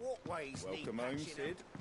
walkways need Welcome home, patching Sid. up.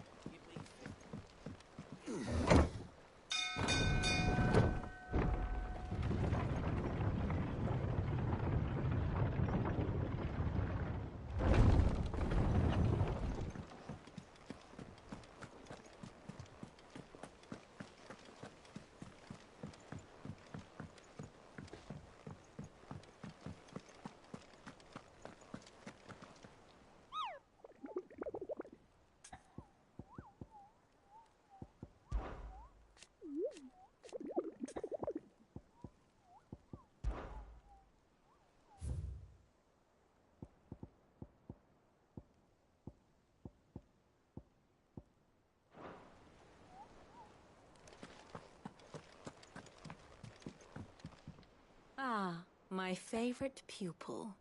Ah, my favorite pupil.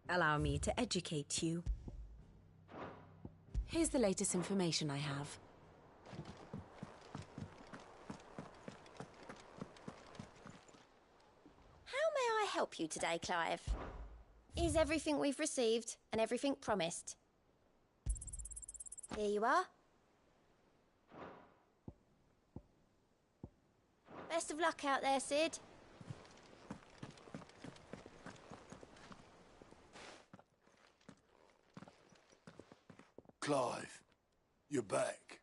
Allow me to educate you. Here's the latest information I have. How may I help you today, Clive? Is everything we've received and everything promised? Here you are. Best of luck out there, Sid. Clive, you're back.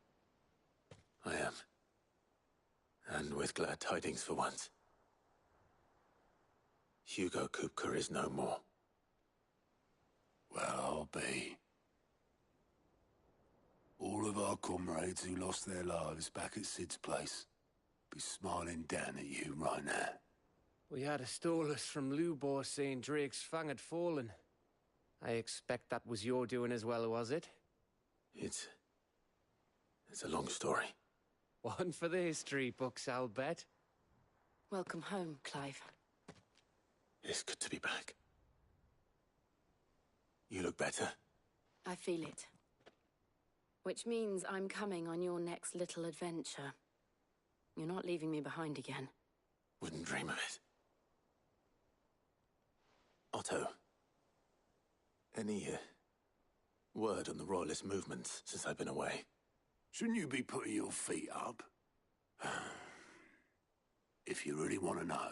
I am. And with glad tidings for once. Hugo Kupka is no more. Well, I'll be. All of our comrades who lost their lives back at Sid's place be smiling down at you right now. We had a stolus from Lubor saying Drake's fang had fallen. I expect that was your doing as well, was it? It's a long story. One for the history books, I'll bet. Welcome home, Clive. It's good to be back. You look better. I feel it. Which means I'm coming on your next little adventure. You're not leaving me behind again. Wouldn't dream of it. Otto. Any word on the Royalist movements since I've been away? Shouldn't you be putting your feet up? If you really want to know,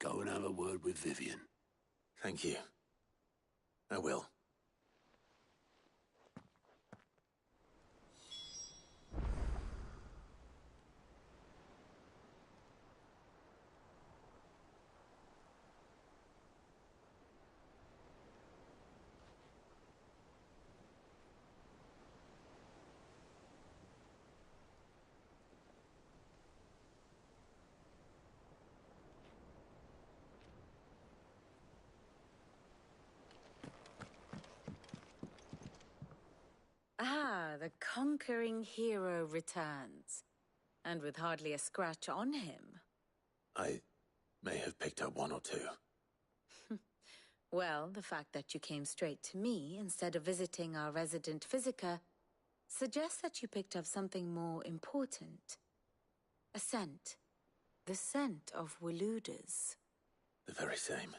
go and have a word with Vivian. Thank you. I will. Ah, the conquering hero returns. And with hardly a scratch on him. I may have picked up one or two. Well, the fact that you came straight to me instead of visiting our resident physiker suggests that you picked up something more important. A scent. The scent of Waludas. The very same.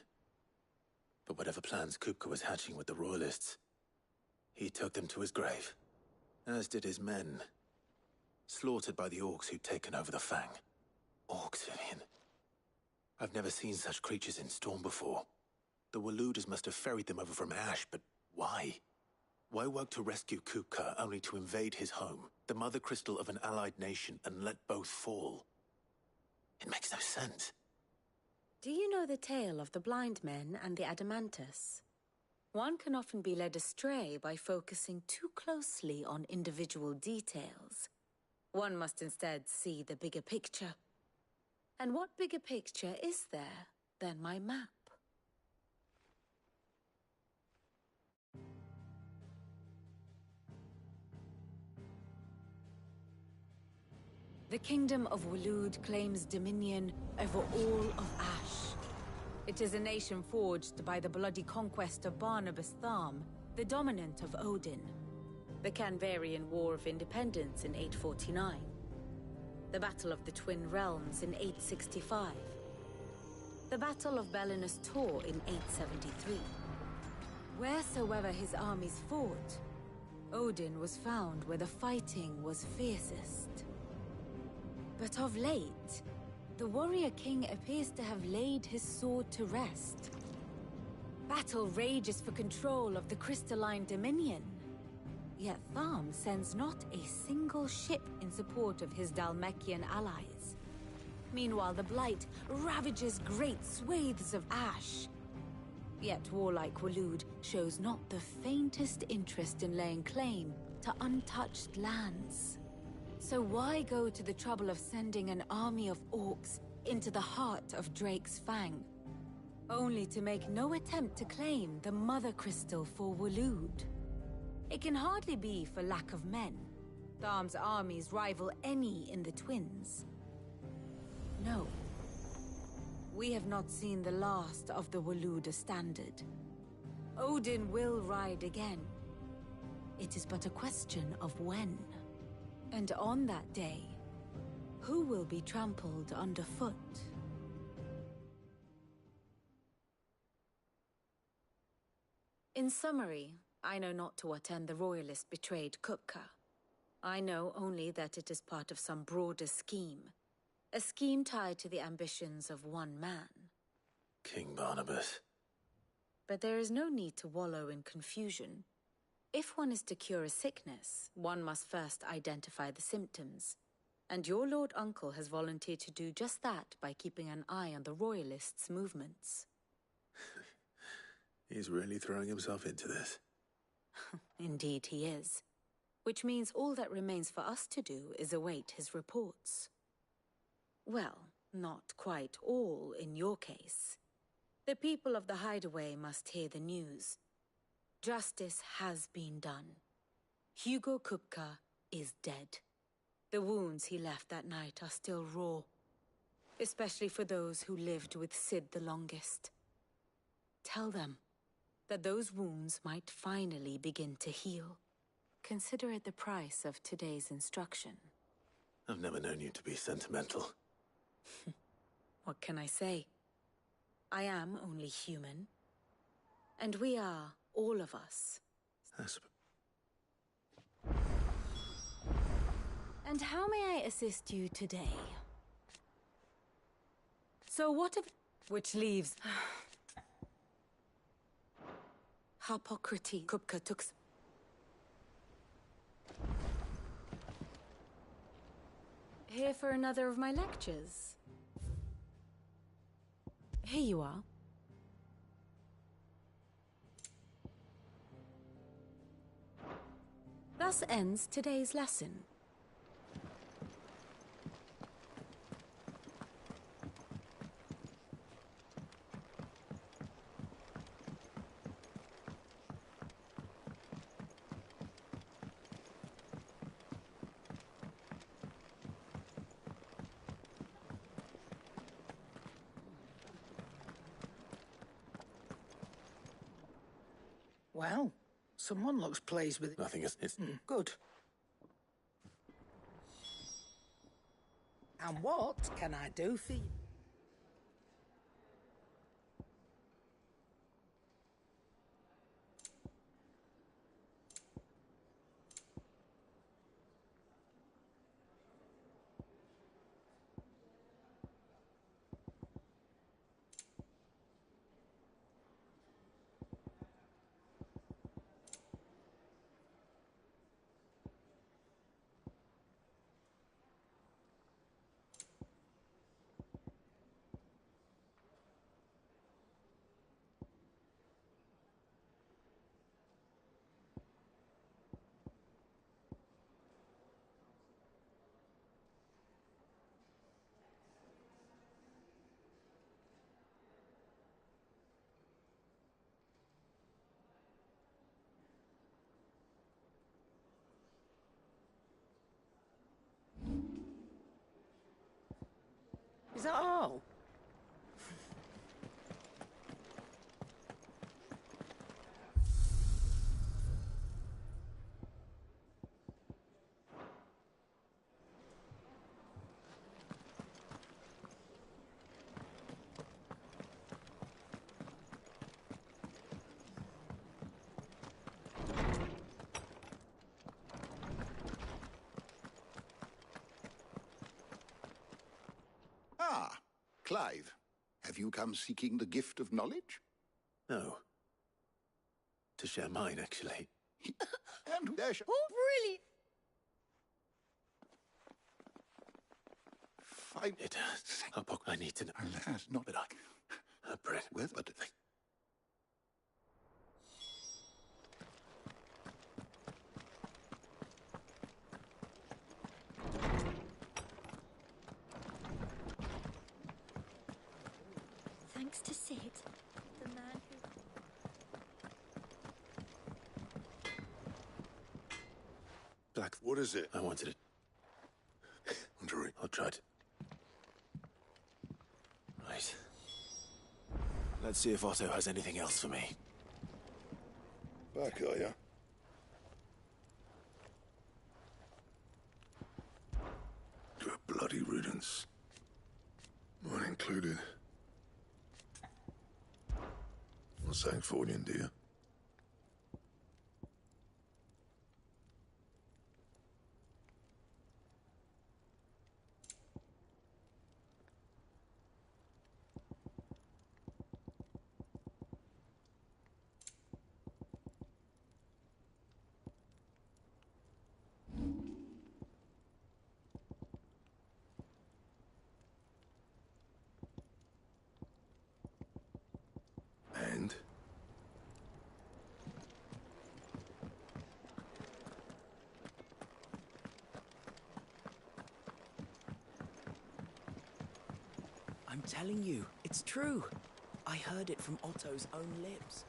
But whatever plans Kupka was hatching with the Royalists, he took them to his grave. As did his men. Slaughtered by the orcs who'd taken over the Fang. Orcs, Vivian. I've never seen such creatures in Storm before. The Waludas must have ferried them over from Ash, but why? Why work to rescue Kupka only to invade his home, the mother crystal of an allied nation, and let both fall? It makes no sense. Do you know the tale of the blind men and the Adamantus? One can often be led astray by focusing too closely on individual details. One must instead see the bigger picture. And what bigger picture is there than my map? The Kingdom of Waloed claims dominion over all of Ash. It is a nation forged by the bloody conquest of Barnabas Tharm, the dominant of Odin. The Canvarian War of Independence in 849. The Battle of the Twin Realms in 865. The Battle of Belinus Tor in 873. Wheresoever his armies fought, Odin was found where the fighting was fiercest. But of late, the warrior king appears to have laid his sword to rest. Battle rages for control of the crystalline dominion. Yet Tharm sends not a single ship in support of his Dhalmekian allies. Meanwhile, the Blight ravages great swathes of ash. Yet warlike Waloed shows not the faintest interest in laying claim to untouched lands. So why go to the trouble of sending an army of orcs into the heart of Drake's Fang, only to make no attempt to claim the Mother Crystal for Waloed? It can hardly be for lack of men. Tharm's armies rival any in the Twins. No. We have not seen the last of the Waloed standard. Odin will ride again. It is but a question of when. And on that day, who will be trampled underfoot? In summary, I know not to what end the Royalist betrayed Kupka. I know only that it is part of some broader scheme. A scheme tied to the ambitions of one man. King Barnabas. But there is no need to wallow in confusion. If one is to cure a sickness, one must first identify the symptoms. And your Lord Uncle has volunteered to do just that by keeping an eye on the Royalists' movements. He's really throwing himself into this. Indeed he is. Which means all that remains for us to do is await his reports. Well, not quite all in your case. The people of the Hideaway must hear the news. Justice has been done. Hugo Kupka is dead. The wounds he left that night are still raw, especially for those who lived with Sid the longest. Tell them that those wounds might finally begin to heal. Consider it the price of today's instruction. I've never known you to be sentimental. What can I say? I am only human. And we are, all of us. And how may I assist you today? So what if... Which leaves... Hippocrates. Kupka took... Here for another of my lectures? Here you are. Thus ends today's lesson. Well, someone looks pleased with it. Nothing is... Good. And what can I do for you? Is that all? Clive, have you come seeking the gift of knowledge? No. To share mine, actually. And there shall... Oh, brilliant! Fine. It has. I need to know. Alas, not... But I... Brett. Well, but... Thanks to Sid, the man who... Black. What is it? I wanted it. Wondering. I'll try it. Right. Let's see if Otto has anything else for me. Back, are ya? To a bloody riddance. Mine included. Not saying fortune, do you? And? I'm telling you, it's true. I heard it from Otto's own lips.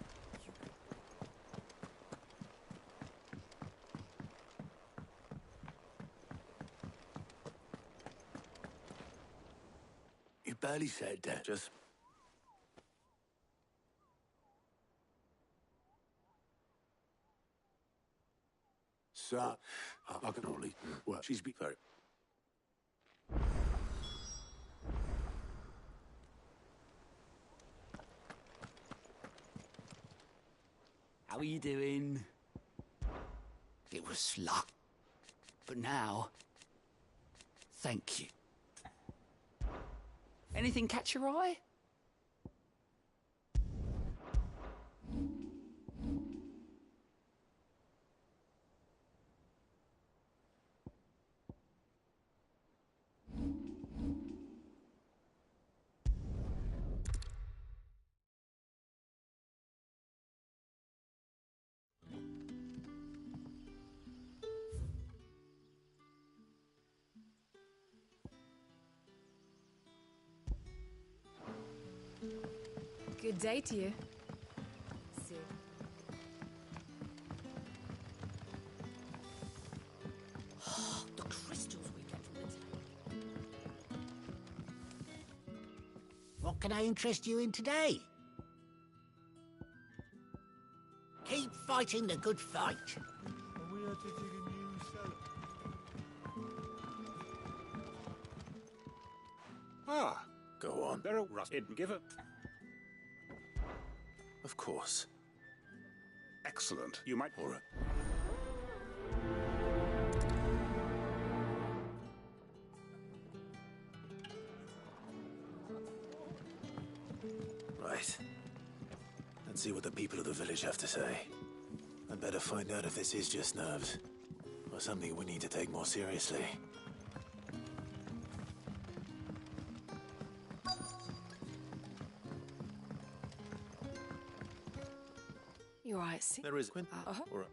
You barely said that. Just... Sir, I can only... Well, she's been... Sorry. How are you doing? It was luck. But now, thank you. Anything catch your eye? Good day to you. Sid. The crystals we get from the town. What can I interest you in today? Keep fighting the good fight. Ah, Go on. there are rusted. Give it. Of course. Excellent. You might... All right. Right. Let's see what the people of the village have to say. I'd better find out if this is just nerves, or something we need to take more seriously. You're right, Sid. There is Quint. Uh-huh. All right.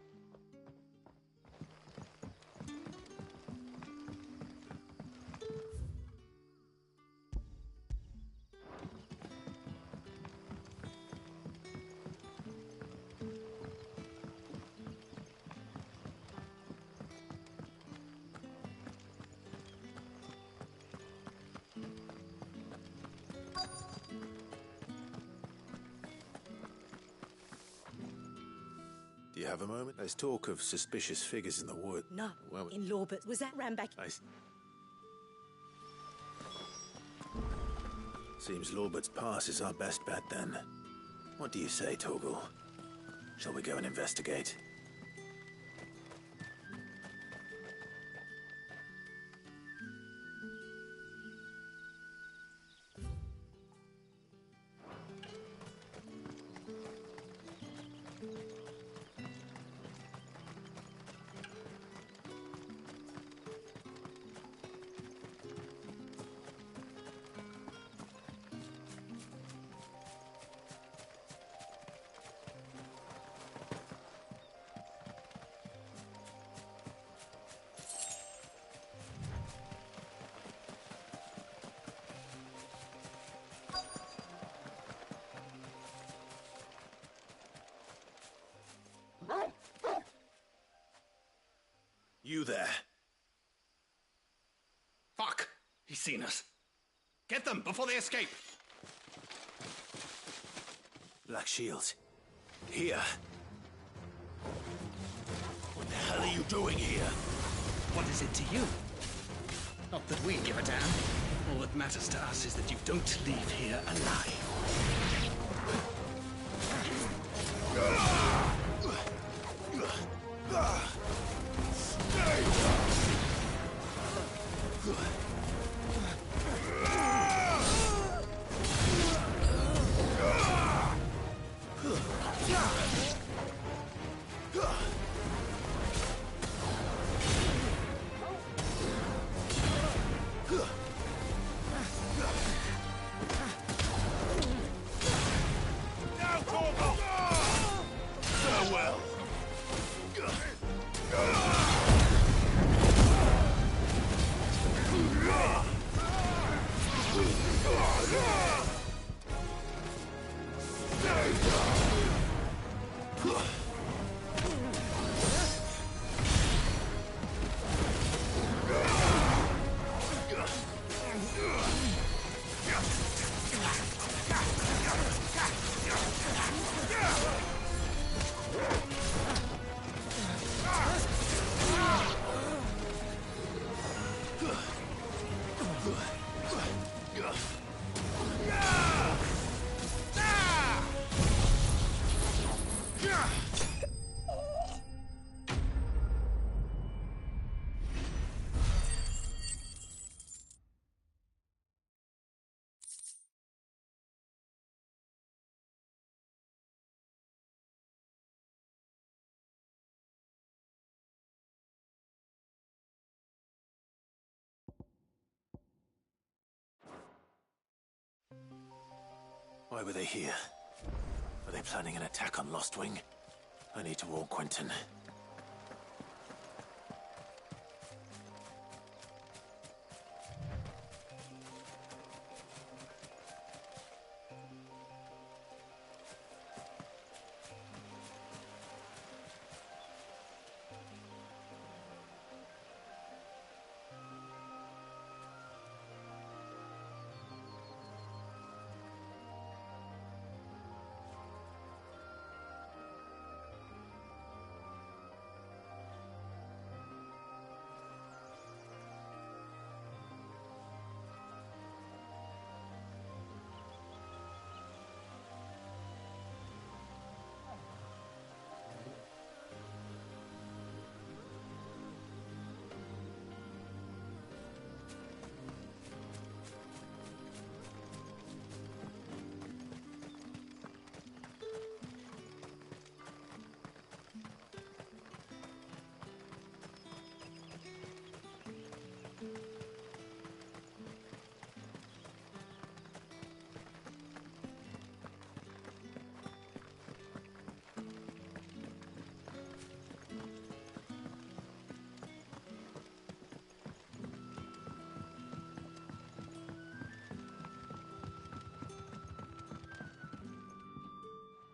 Do you have a moment? There's talk of suspicious figures in the wood. No, Well, in Lawbert. Was that Ramback? Seems Lorbert's Pass is our best bet then. What do you say, Torgal? Shall we go and investigate? You there. Fuck! He's seen us. Get them before they escape! Black Shield. Here. What the hell are you doing here? What is it to you? Not that we give a damn. All that matters to us is that you don't leave here alive. Why were they here? Were they planning an attack on Lostwing? I need to warn Quentin.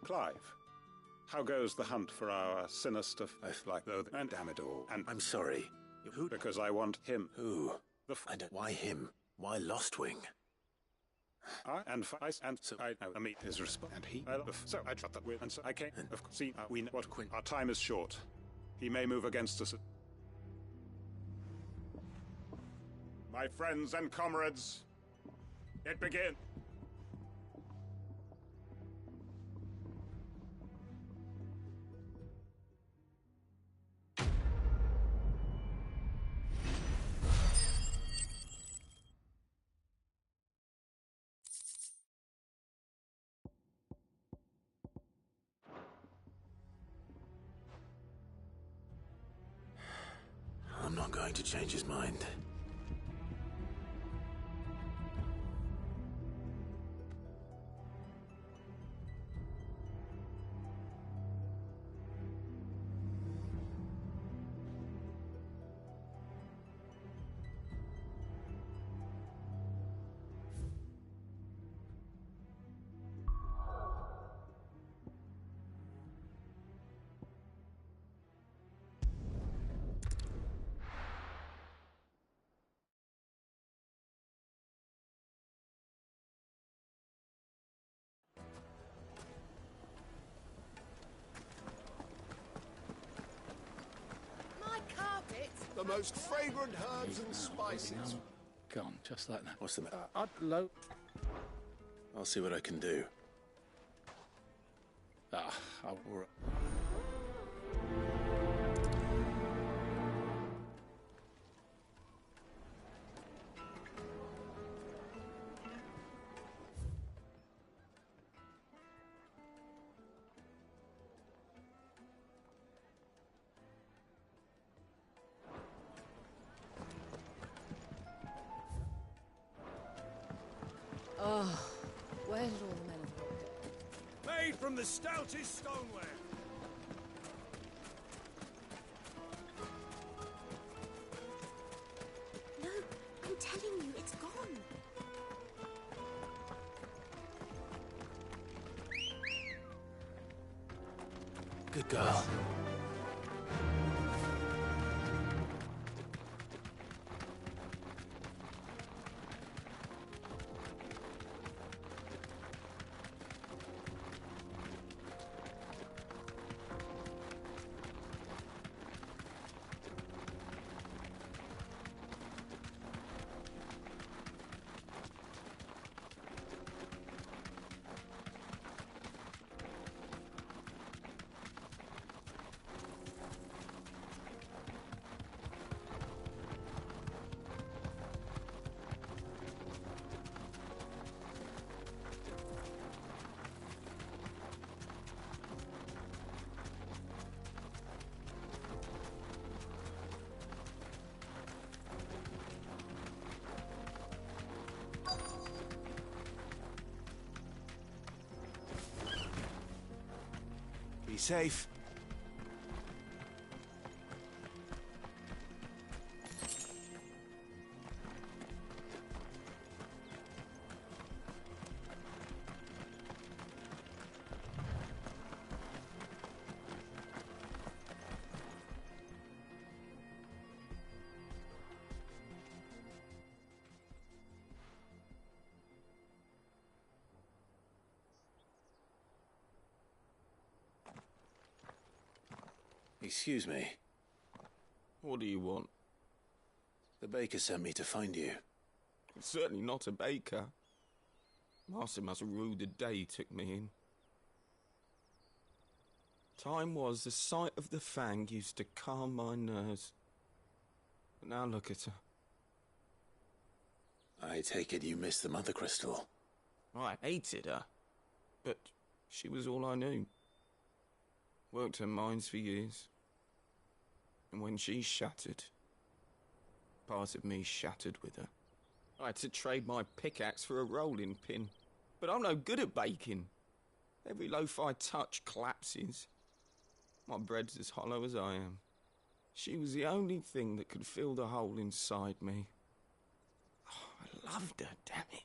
Clive, how goes the hunt for our sinister like though and damn it all? And I'm sorry. Who? because I want him. Who? The And why him? Why Lostwing? I meet his response, and he. So I shut that with, and so I came. Of course, see, we know what Quinn. Our time is short. He may move against us. My friends and comrades, it begins. I'm not going to change his mind. the most fragrant herbs and spices. Gone, just like that. What's the matter? Low. I'll see what I can do. I'll... Oh, where did all the men of Hope go? Made from the stoutest stoneware. No, I'm telling you, it's gone. Good girl. Be safe. Excuse me. What do you want? The baker sent me to find you. It's certainly not a baker. Master must have ruled the day he took me in. Time was the sight of the Fang used to calm my nerves. But now look at her. I take it you missed the Mother Crystal. I hated her. But she was all I knew. Worked her mines for years. And when she shattered, part of me shattered with her. I had to trade my pickaxe for a rolling pin. But I'm no good at baking. Every loaf I touch collapses. My bread's as hollow as I am. She was the only thing that could fill the hole inside me. Oh, I loved her, damn it.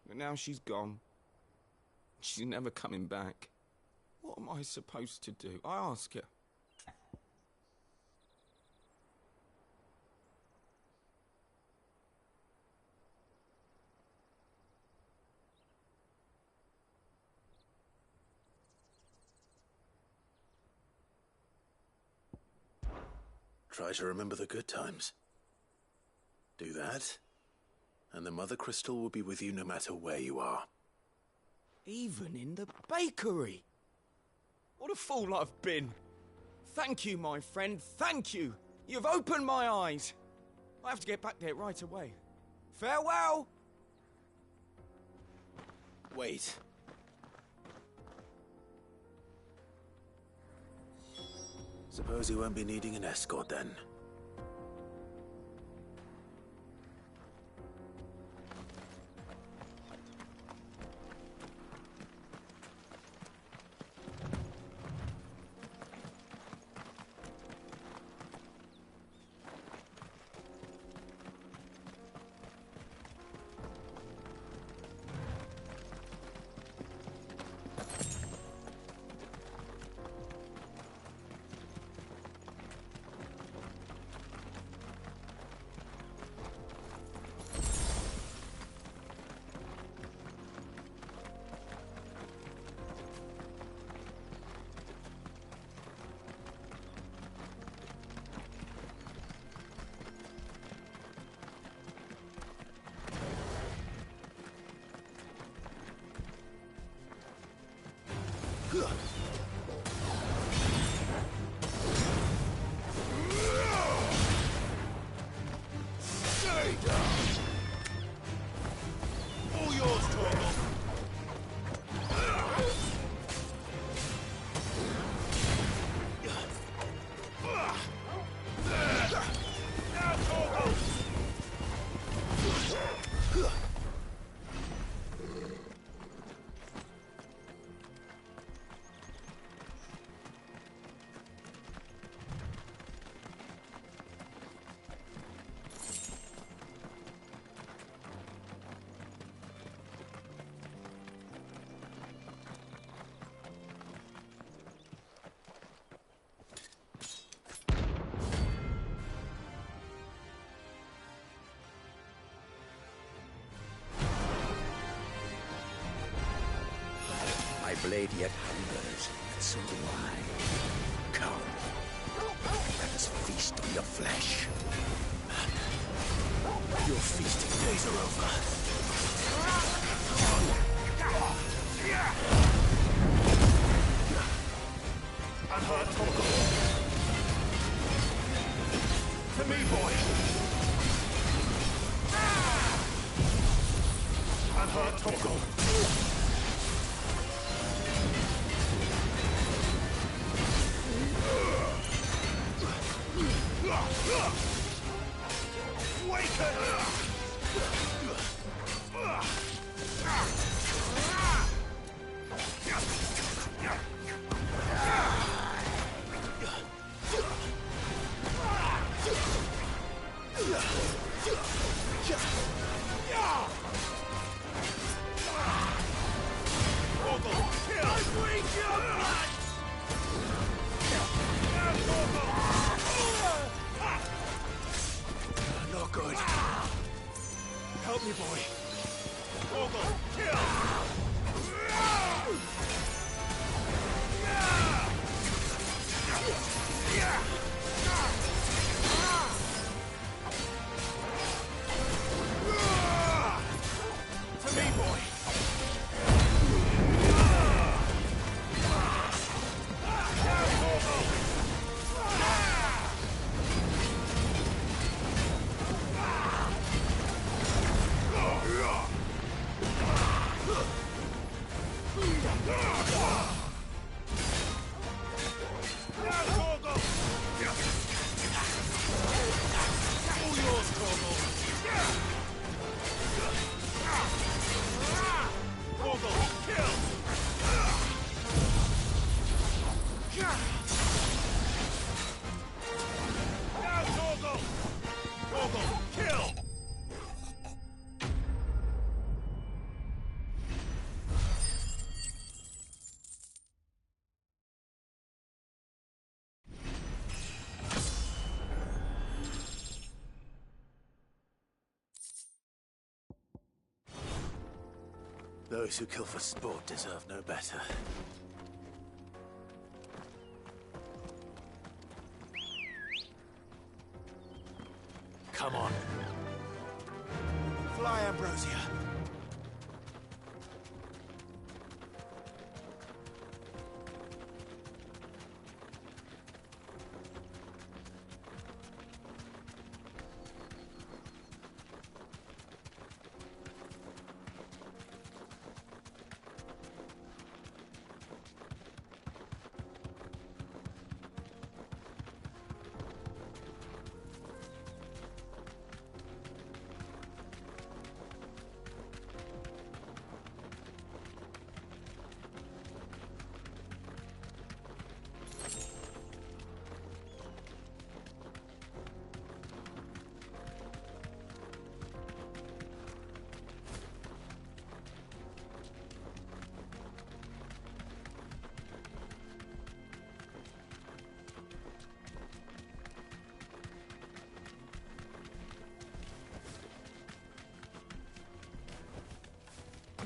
But now she's gone. She's never coming back. What am I supposed to do? I ask her. Try to remember the good times. Do that, and the Mother Crystal will be with you no matter where you are. Even in the bakery. What a fool I've been. Thank you, my friend, thank you. You've opened my eyes. I have to get back there right away. Farewell! Wait. Suppose you won't be needing an escort then. blade yet hungers, and so do I. Come, let us feast on your flesh. Man, your feasting days are over. Unhurt Toggle. To me, boy. Unhurt Toggle. Not good. Help me, boy. Toggle, kill! To me, boy. Those who kill for sport deserve no better. Come on. Fly, Ambrosia.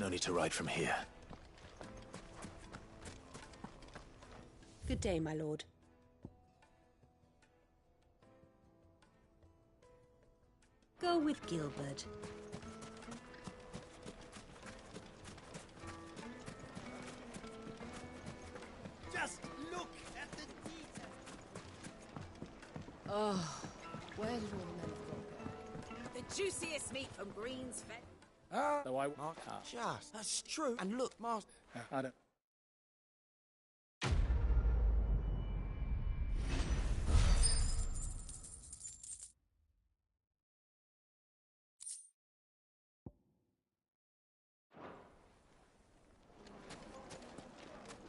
No need to ride from here. Good day, my lord. Go with Gilbert. Just look at the detail. Oh, where did all the men go? The juiciest meat from Green's Fen. Though I mark Just, that's true. And look, Master. I don't.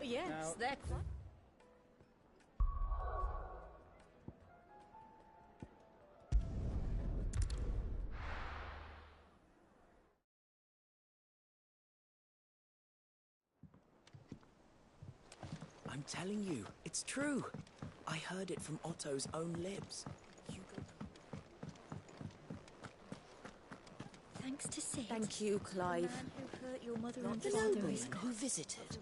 Yes, Now- they're quite. I'm telling you, it's true. I heard it from Otto's own lips. Thanks to Sid. Thank you, The Clive. man who hurt your mother Not and the father noble is gone. who visited.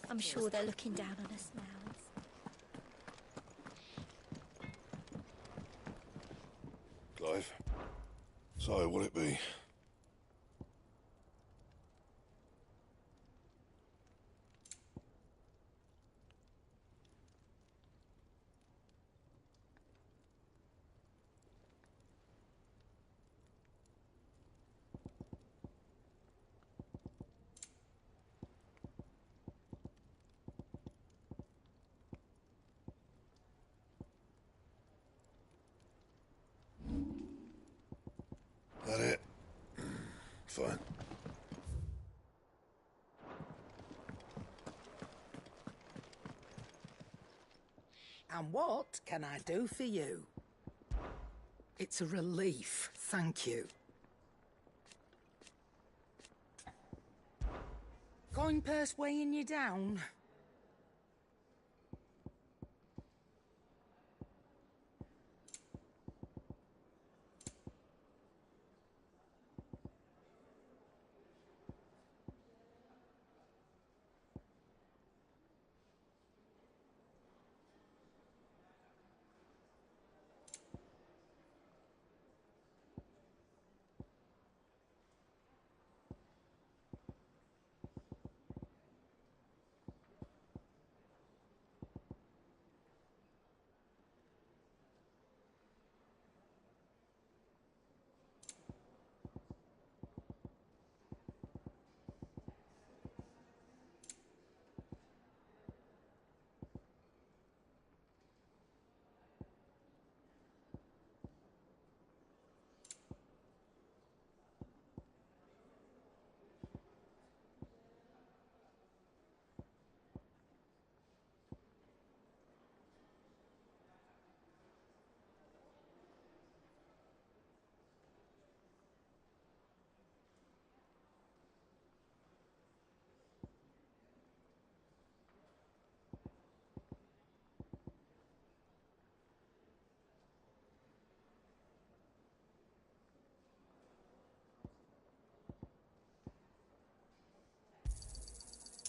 I'm sure they're looking down on us now. Clive, so what'll it be? That it? Fine. And what can I do for you? It's a relief, thank you. Coin purse weighing you down?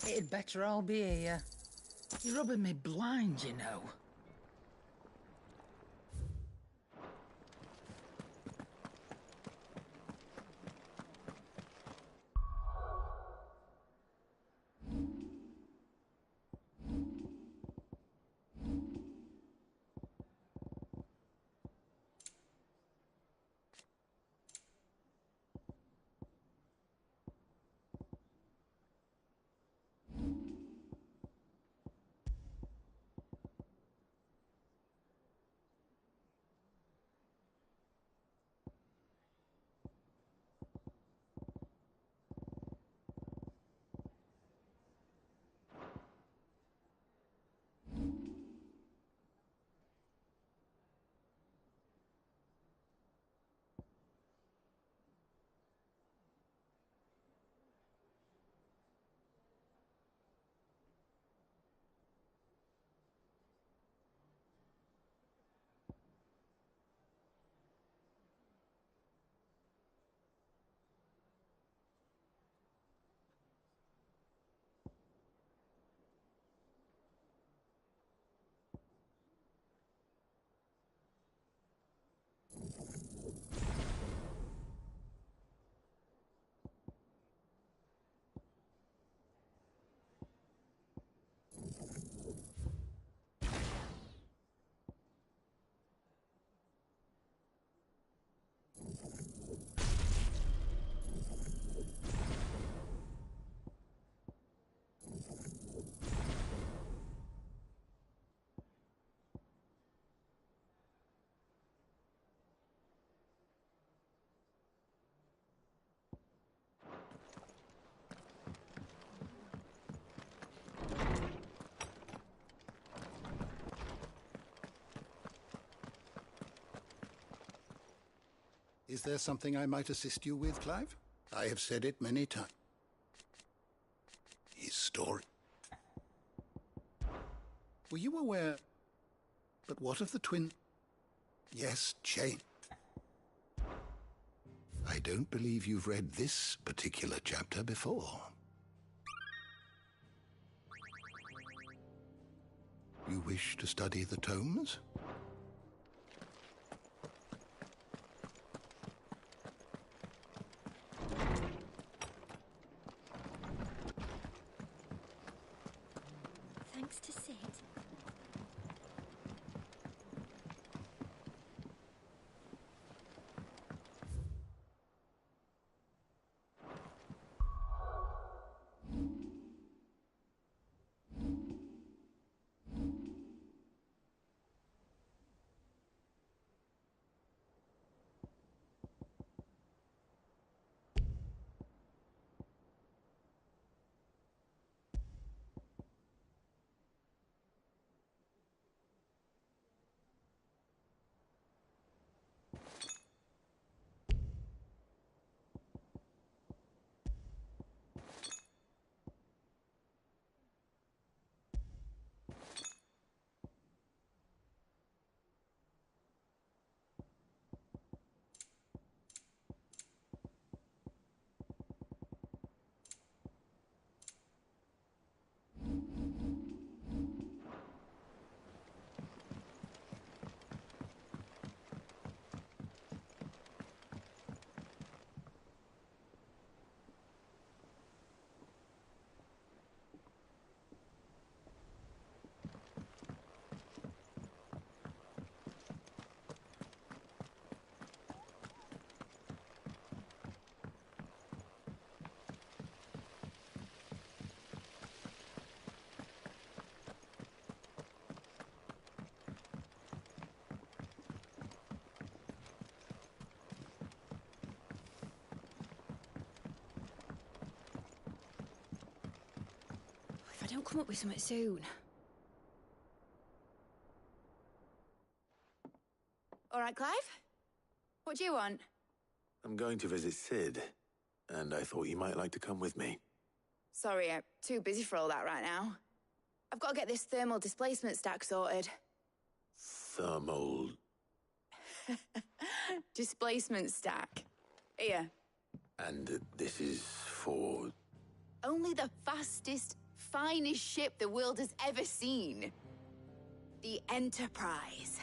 It'd better all be here. You're rubbing me blind, you know. Is there something I might assist you with, Clive? I have said it many times. His story. Were you aware... But what of the twin... Yes, chain. I don't believe you've read this particular chapter before. You wish to study the tomes? Thanks to Sid. If I don't come up with something soon. All right, Clive? What do you want? I'm going to visit Sid, and I thought you might like to come with me. Sorry, I'm too busy for all that right now. I've got to get this thermal displacement stack sorted. Thermal... Displacement stack. Here. And this is for... Only the fastest, finest ship the world has ever seen. The Enterprise.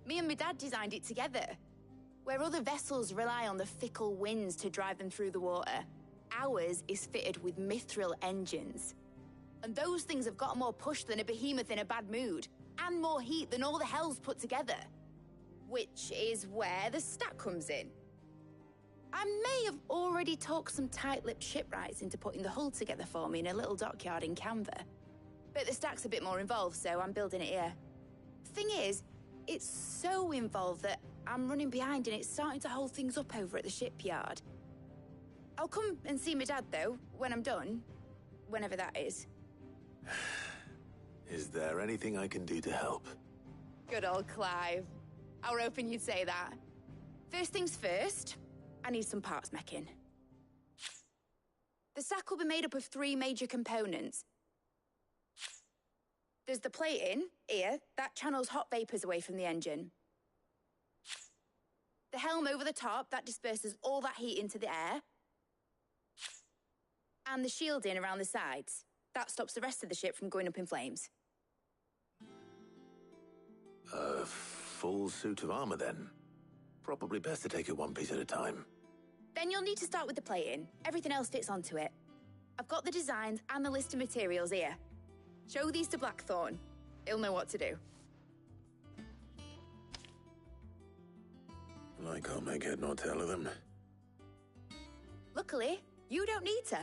Me and my dad designed it together. Where other vessels rely on the fickle winds to drive them through the water, ours is fitted with mithril engines. And those things have got more push than a behemoth in a bad mood, and more heat than all the hells put together. Which is where the stack comes in. I may have already talked some tight-lipped shipwrights into putting the hull together for me in a little dockyard in Canva. But the stack's a bit more involved, so I'm building it here. Thing is, it's so involved that I'm running behind and it's starting to hold things up over at the shipyard. I'll come and see my dad, though, when I'm done. Whenever that is. Is there anything I can do to help? Good old Clive. I were hoping you'd say that. First things first, I need some parts mecking. The stack will be made up of 3 major components. There's the plating, here, that channels hot vapors away from the engine. The helm over the top, that disperses all that heat into the air. And the shielding around the sides. That stops the rest of the ship from going up in flames. A full suit of armor, then. Probably best to take it one piece at a time. Then you'll need to start with the plating. Everything else fits onto it. I've got the designs and the list of materials here. Show these to Blackthorn. He'll know what to do. I can't make head nor tail of them. Luckily, you don't need to.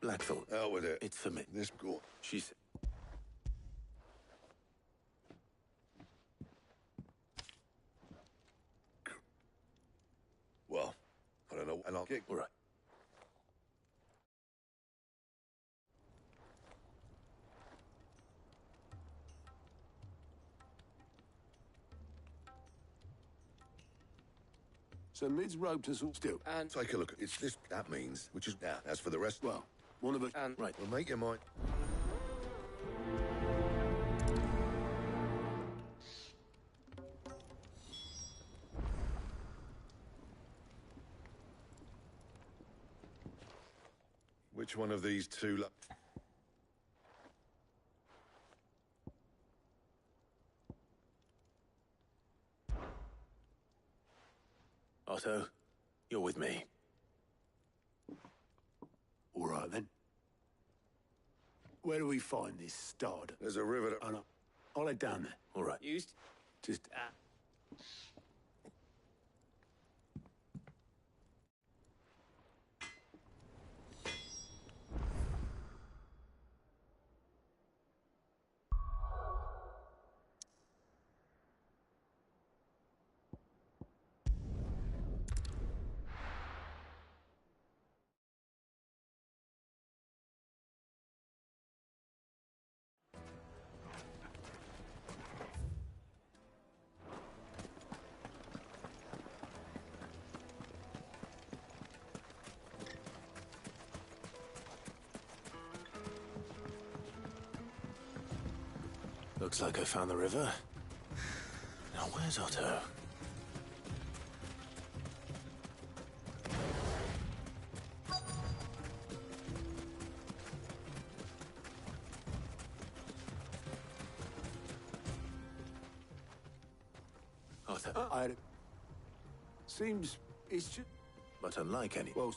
Blackthorn. Out with it. It's for me. This go. She's... Well, I don't know, and I'll get... All right. So Mid's roped us all still. And... Take a look. It's this, that means, which is now. As for the rest, well, one of us... And... Right. Well, make your mind. Which one of these two... Otto, you're with me. All right, then. Where do we find this stud? There's a river... Oh, no. I'll head down there. All right. Used? Just... Looks like I found the river. Now, where's Otto? Otto? Seems... it's just... But unlike any... Well...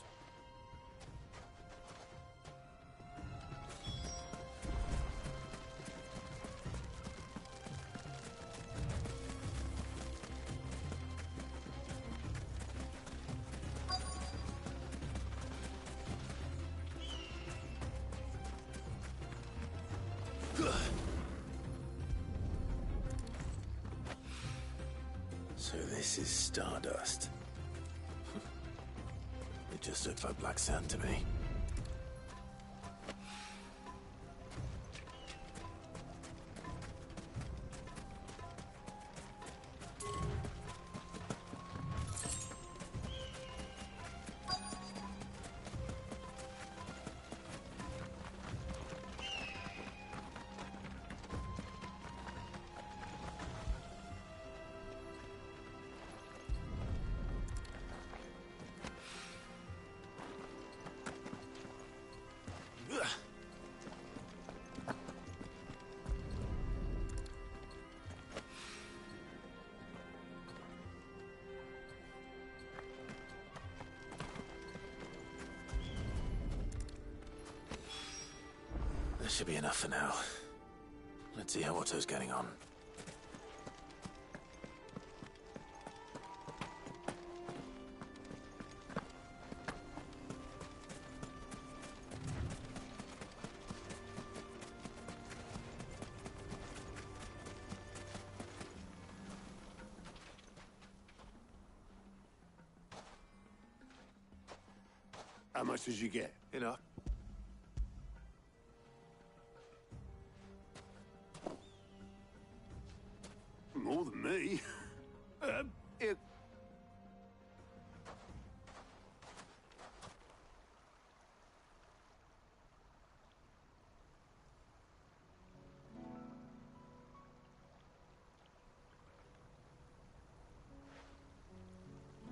So this is stardust. It just looks like black sand to me. That should be enough for now. Let's see how Otto's getting on. How much did you get? Enough. More than me. It...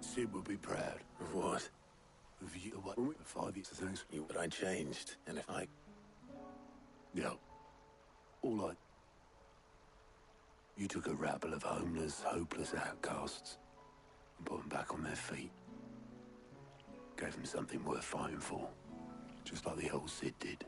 Sid would be proud. Of what? Of you. What? 5 years of things. But I changed, and if I... Yeah. All I... You took a rabble of homeless, hopeless outcasts and put them back on their feet. Gave them something worth fighting for, just like the old Sid did.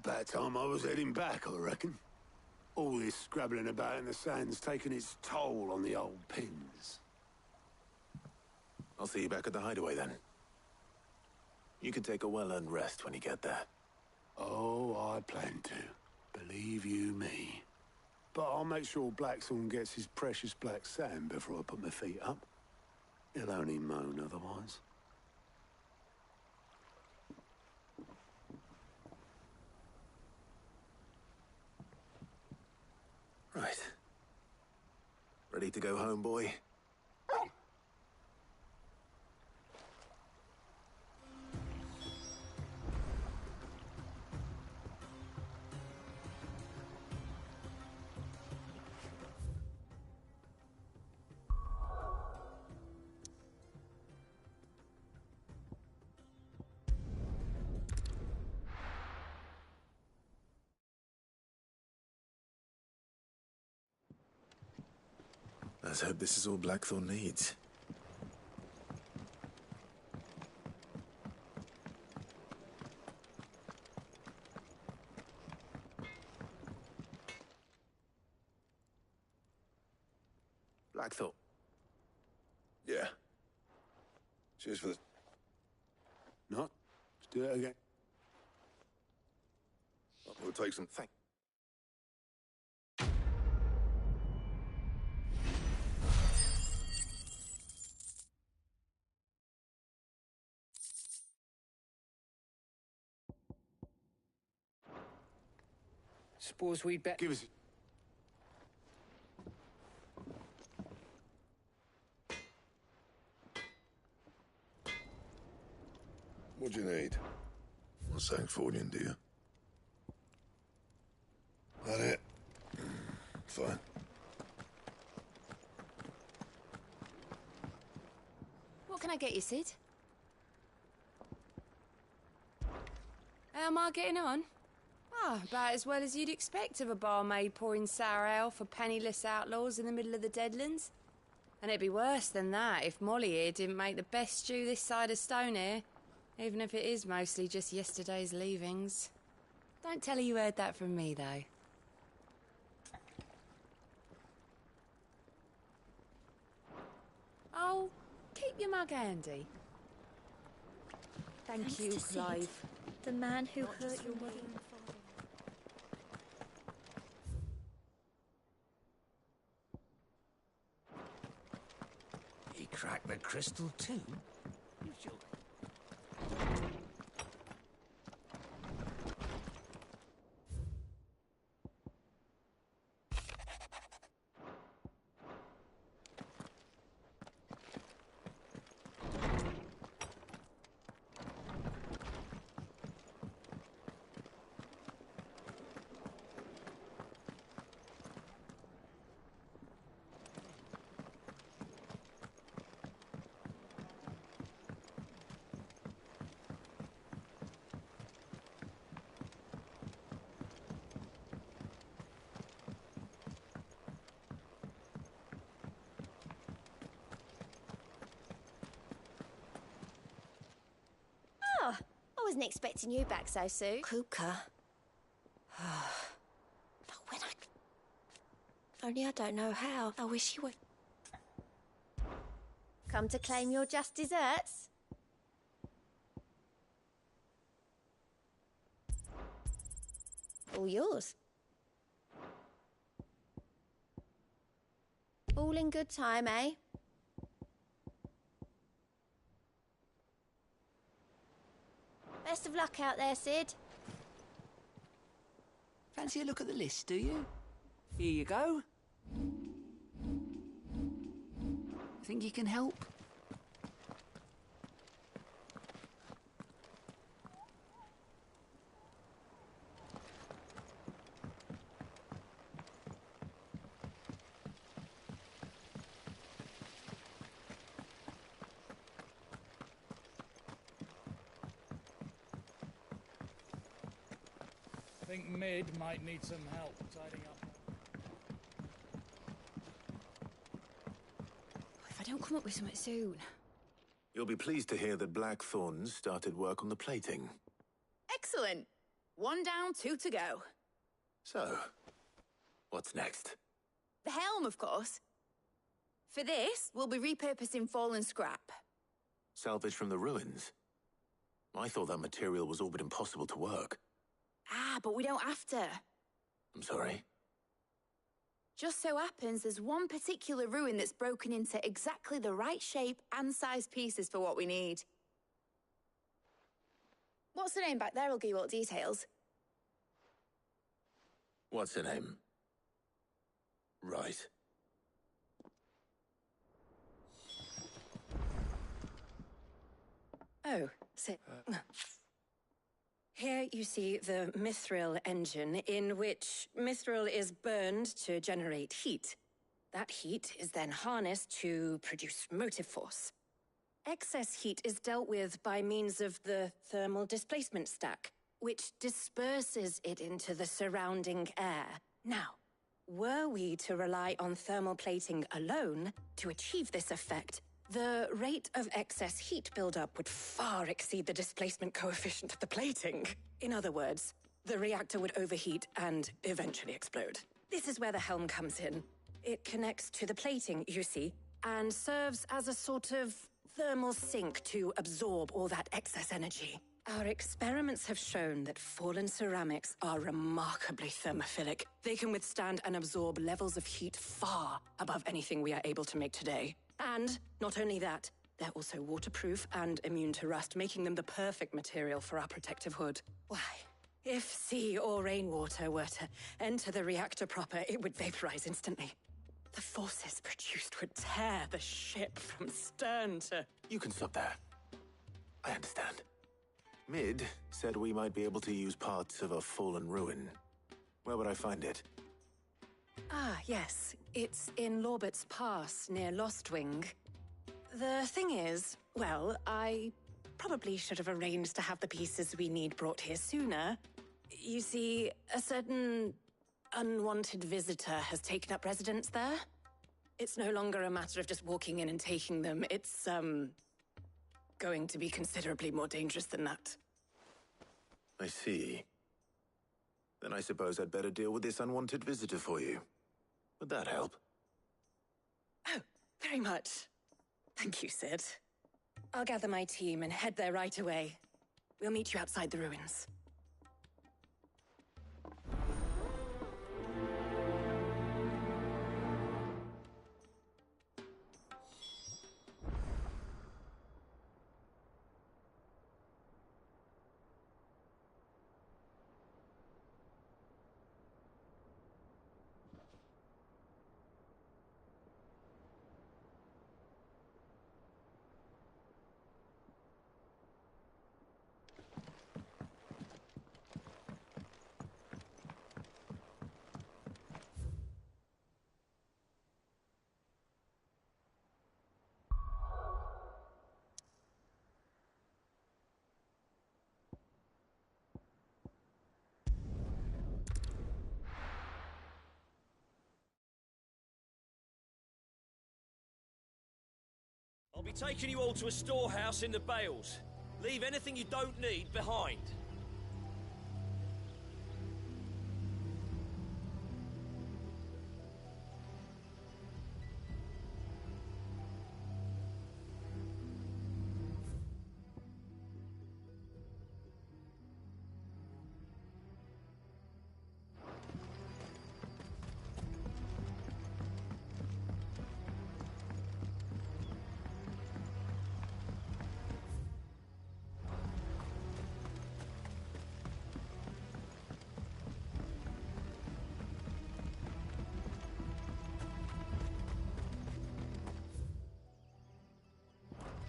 About time I was heading back, I reckon. All this scrabbling about in the sand's taken its toll on the old pins. I'll see you back at the hideaway then. You can take a well-earned rest when you get there. Oh, I plan to. Believe you me. But I'll make sure Blackthorn gets his precious black sand before I put my feet up. He'll only moan otherwise. Right. Ready to go home, boy? Let's hope this is all Blackthorn needs. Blackthorn. Yeah. Cheers for the... Not? Let's do it again. We'll take some... Thank... Suppose we'd bet... Give us... What do you need? Not Sancfordian, do you? That it? Fine. What can I get you, Sid? How am I getting on? Ah, about as well as you'd expect of a barmaid pouring sour ale for penniless outlaws in the middle of the Deadlands. And it'd be worse than that if Molly here didn't make the best stew this side of Stone here, even if it is mostly just yesterday's leavings. Don't tell her you heard that from me, though. Oh, keep your mug handy. Thanks you, to Sid, Clive. the man who hurt your mother. He cracked the crystal too? You sure? Oh, I wasn't expecting you back so soon. Kuka. But when only I don't know how. I wish you would. Come to claim your just desserts? All yours. All in good time, eh? Best of luck out there, Sid. Fancy a look at the list, do you? Here you go. Think you can help? I think Mid might need some help tidying up. If I don't come up with something soon. You'll be pleased to hear that Blackthorn started work on the plating. Excellent. One down, two to go. So, what's next? The helm, of course. For this, we'll be repurposing fallen scrap. Salvage from the ruins? I thought that material was all but impossible to work. Ah, but we don't have to. I'm sorry. Just so happens there's one particular ruin that's broken into exactly the right shape and size pieces for what we need. What's the name back there? I'll give you all details. What's her name? Right. Oh, so... Here you see the mithril engine, in which mithril is burned to generate heat. That heat is then harnessed to produce motive force. Excess heat is dealt with by means of the thermal displacement stack, which disperses it into the surrounding air. Now, were we to rely on thermal plating alone to achieve this effect, the rate of excess heat buildup would far exceed the displacement coefficient of the plating. In other words, the reactor would overheat and eventually explode. This is where the helm comes in. It connects to the plating, you see, and serves as a sort of thermal sink to absorb all that excess energy. Our experiments have shown that fallen ceramics are remarkably thermophilic. They can withstand and absorb levels of heat far above anything we are able to make today. And not only that, they're also waterproof and immune to rust, making them the perfect material for our protective hood. Why, if sea or rainwater were to enter the reactor proper, it would vaporize instantly. The forces produced would tear the ship from stern to... You can stop there. I understand. Mid said we might be able to use parts of a fallen ruin. Where would I find it? Ah, yes. It's in Lorbert's Pass, near Lostwing. The thing is, well, I probably should have arranged to have the pieces we need brought here sooner. You see, a certain unwanted visitor has taken up residence there. It's no longer a matter of just walking in and taking them. It's, going to be considerably more dangerous than that. I see. Then I suppose I'd better deal with this unwanted visitor for you. Would that help? Oh, very much. Thank you, Sid. I'll gather my team and head there right away. We'll meet you outside the ruins. I'll be taking you all to a storehouse in the Bales. Leave anything you don't need behind.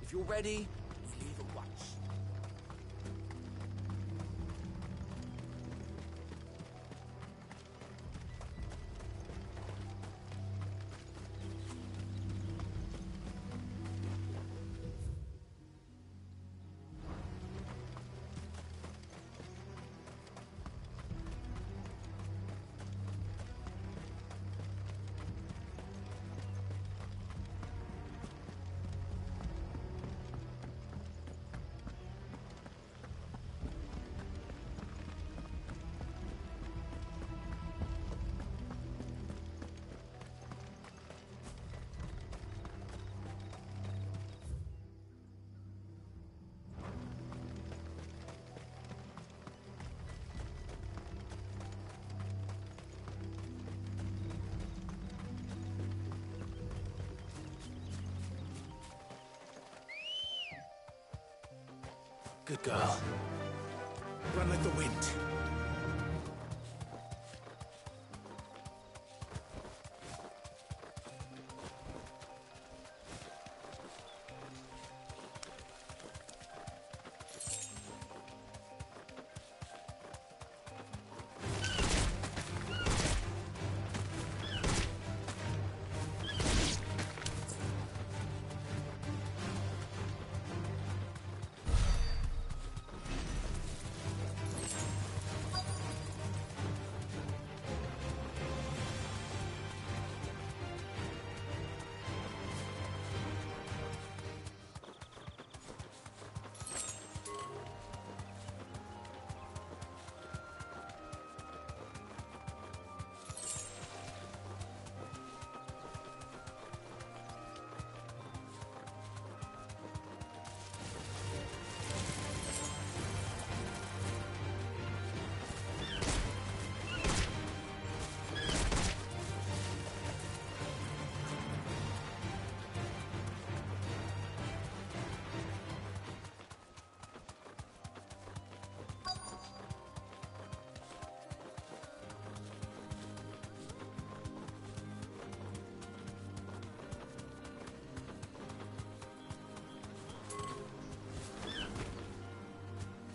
If you're ready, we leave at once. Good girl. Run like the wind.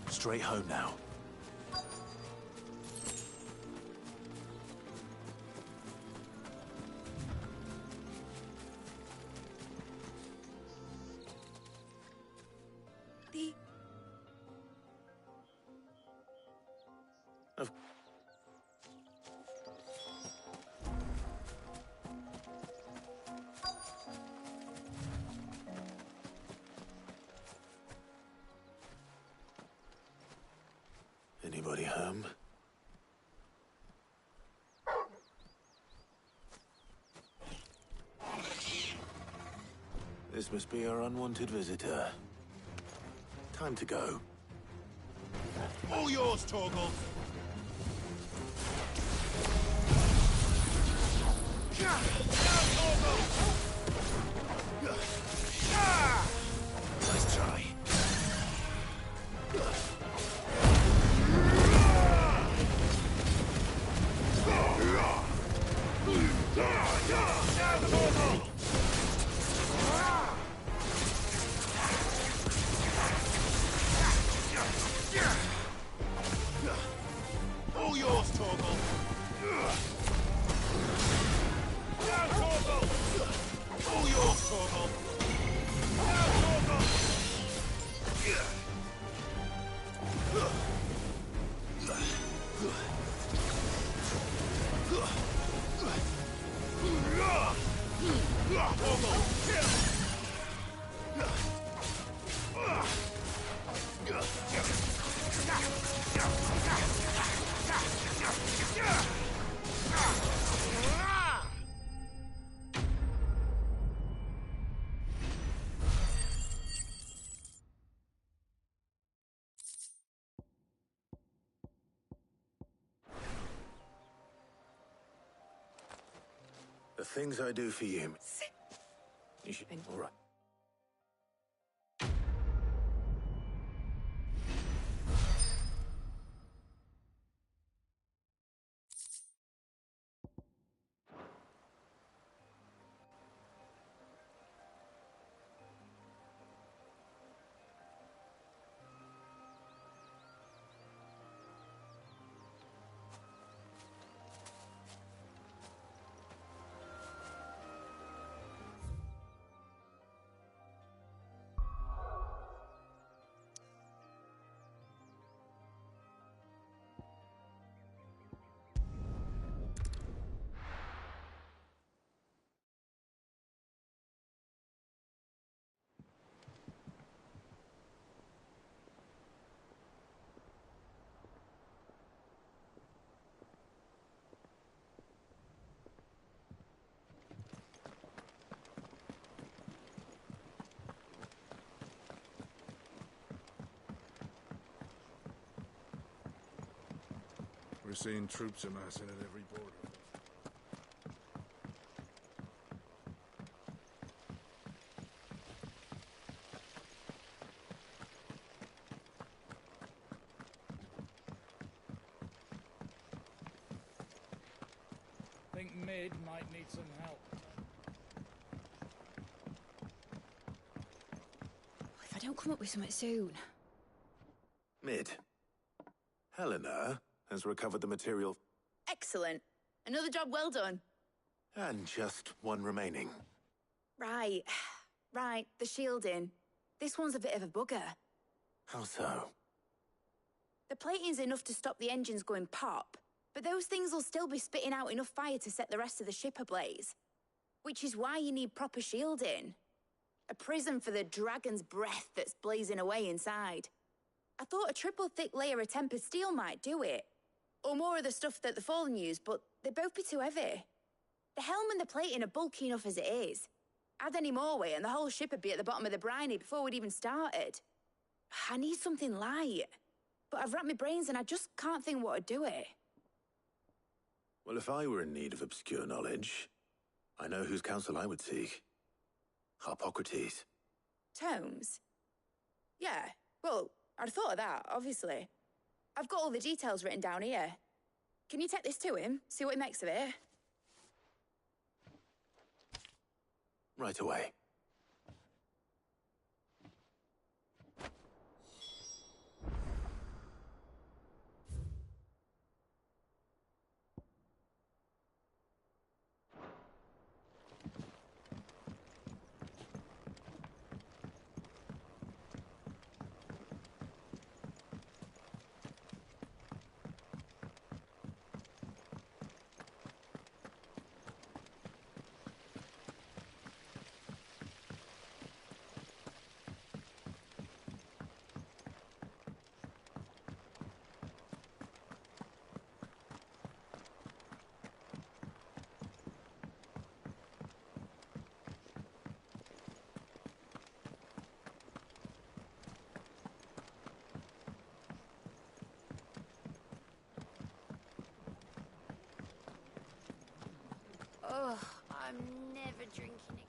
Straight home now. Anybody home? This must be our unwanted visitor. Time to go. All yours, Torgal. Nice try. All yours, Torgal. All yours, Torgal. The things I do for you. You should be all right. We're seeing troops amassing at every border. Mid might need some help. If I don't come up with something soon. Mid. Helena has recovered the material. Excellent. Another job well done. And just one remaining. Right. Right, the shielding. This one's a bit of a bugger. How so? The plating's enough to stop the engines going pop, but those things will still be spitting out enough fire to set the rest of the ship ablaze. Which is why you need proper shielding. A prison for the dragon's breath that's blazing away inside. I thought a triple thick layer of tempered steel might do it. Or more of the stuff that the Fallen use, but they'd both be too heavy. The helm and the plating are bulky enough as it is. Add any more weight and the whole ship would be at the bottom of the briny before we'd even started. I need something light. But I've racked my brains and I just can't think what would do it. Well, if I were in need of obscure knowledge, I know whose counsel I would seek. Harpocrates. Tomes? Yeah, well, I'd thought of that, obviously. I've got all the details written down here. Can you take this to him, see what he makes of it? Right away. Oh, I'm never drinking it.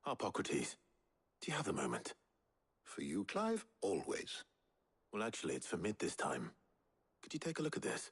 Harpocrates, do you have a moment? For you, Clive? Always. Well, actually, it's for Mid this time. Could you take a look at this?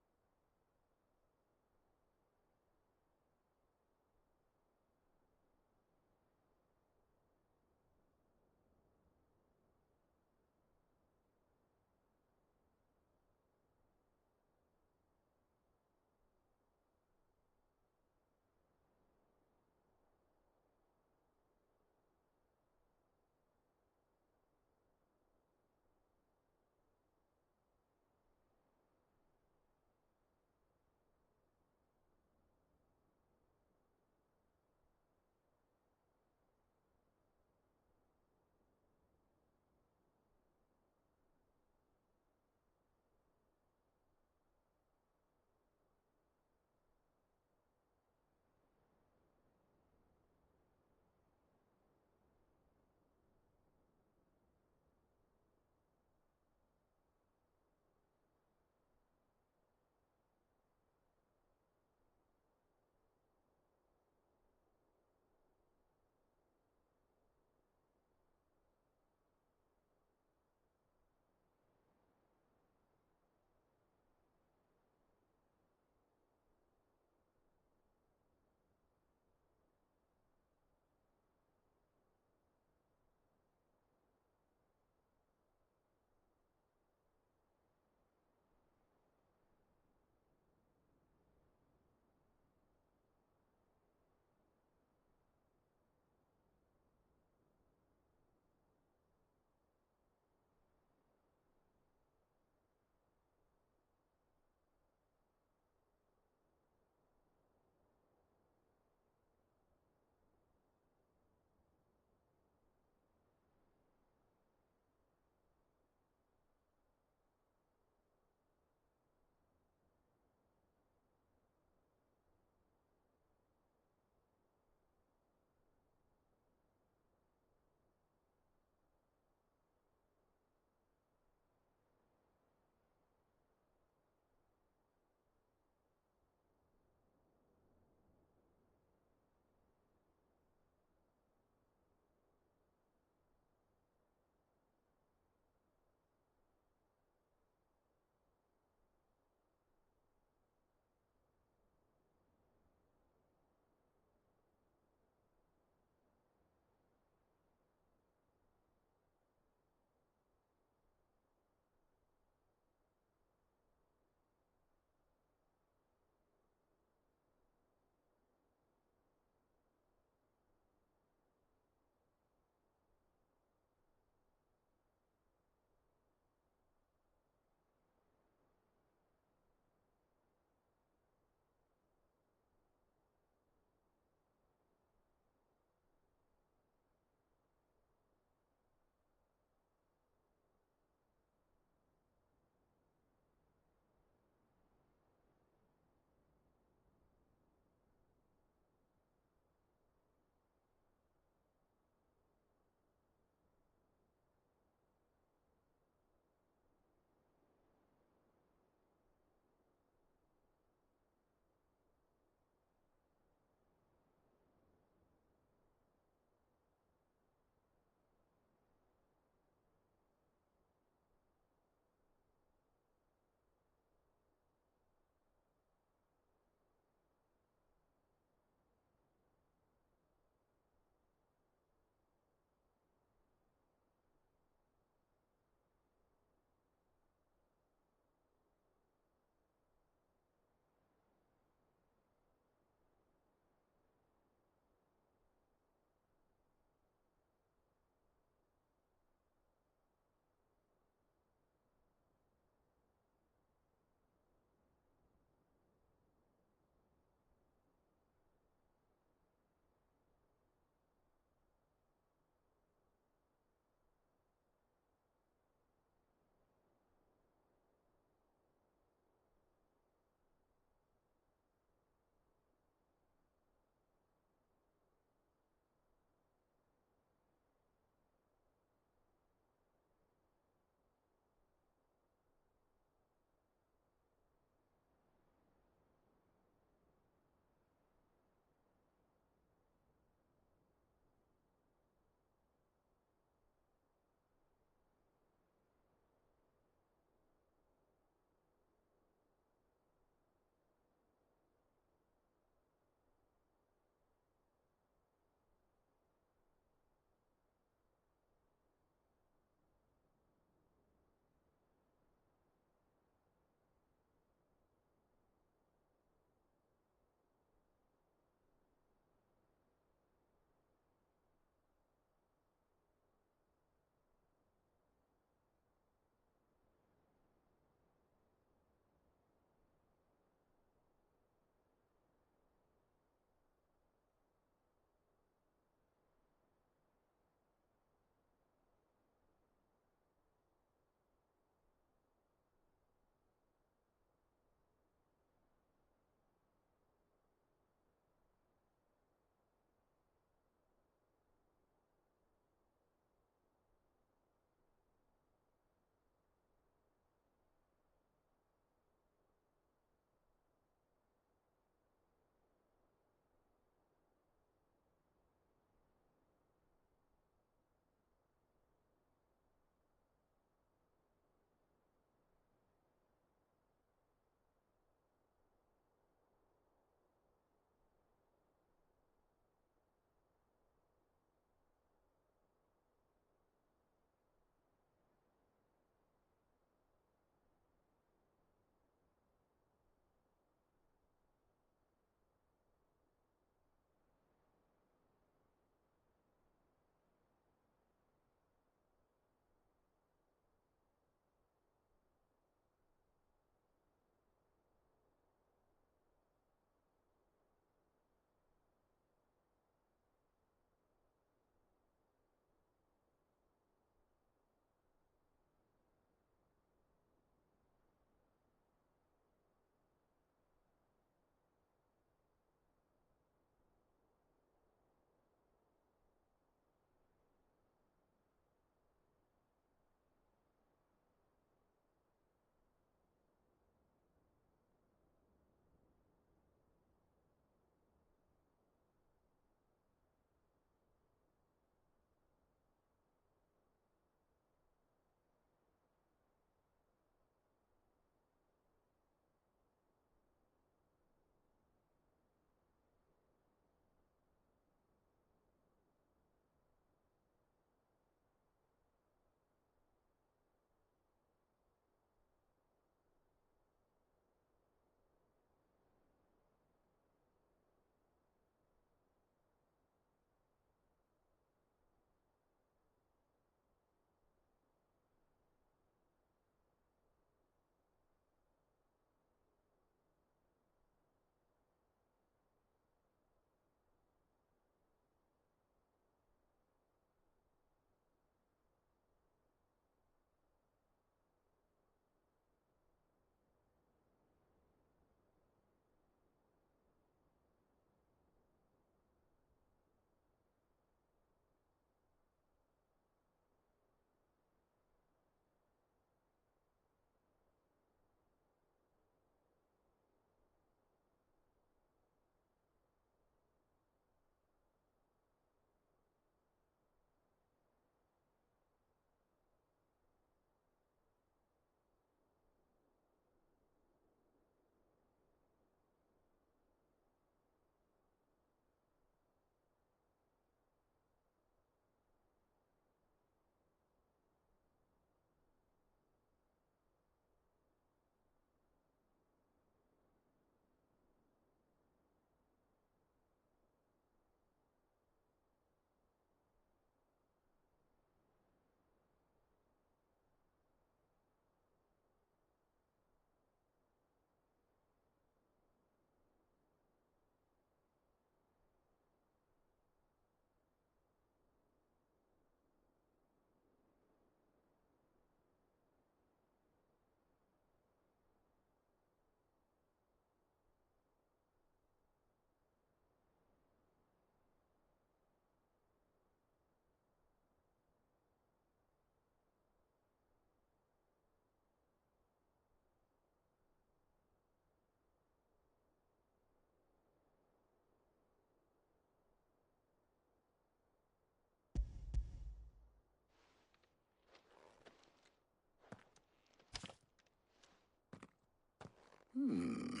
And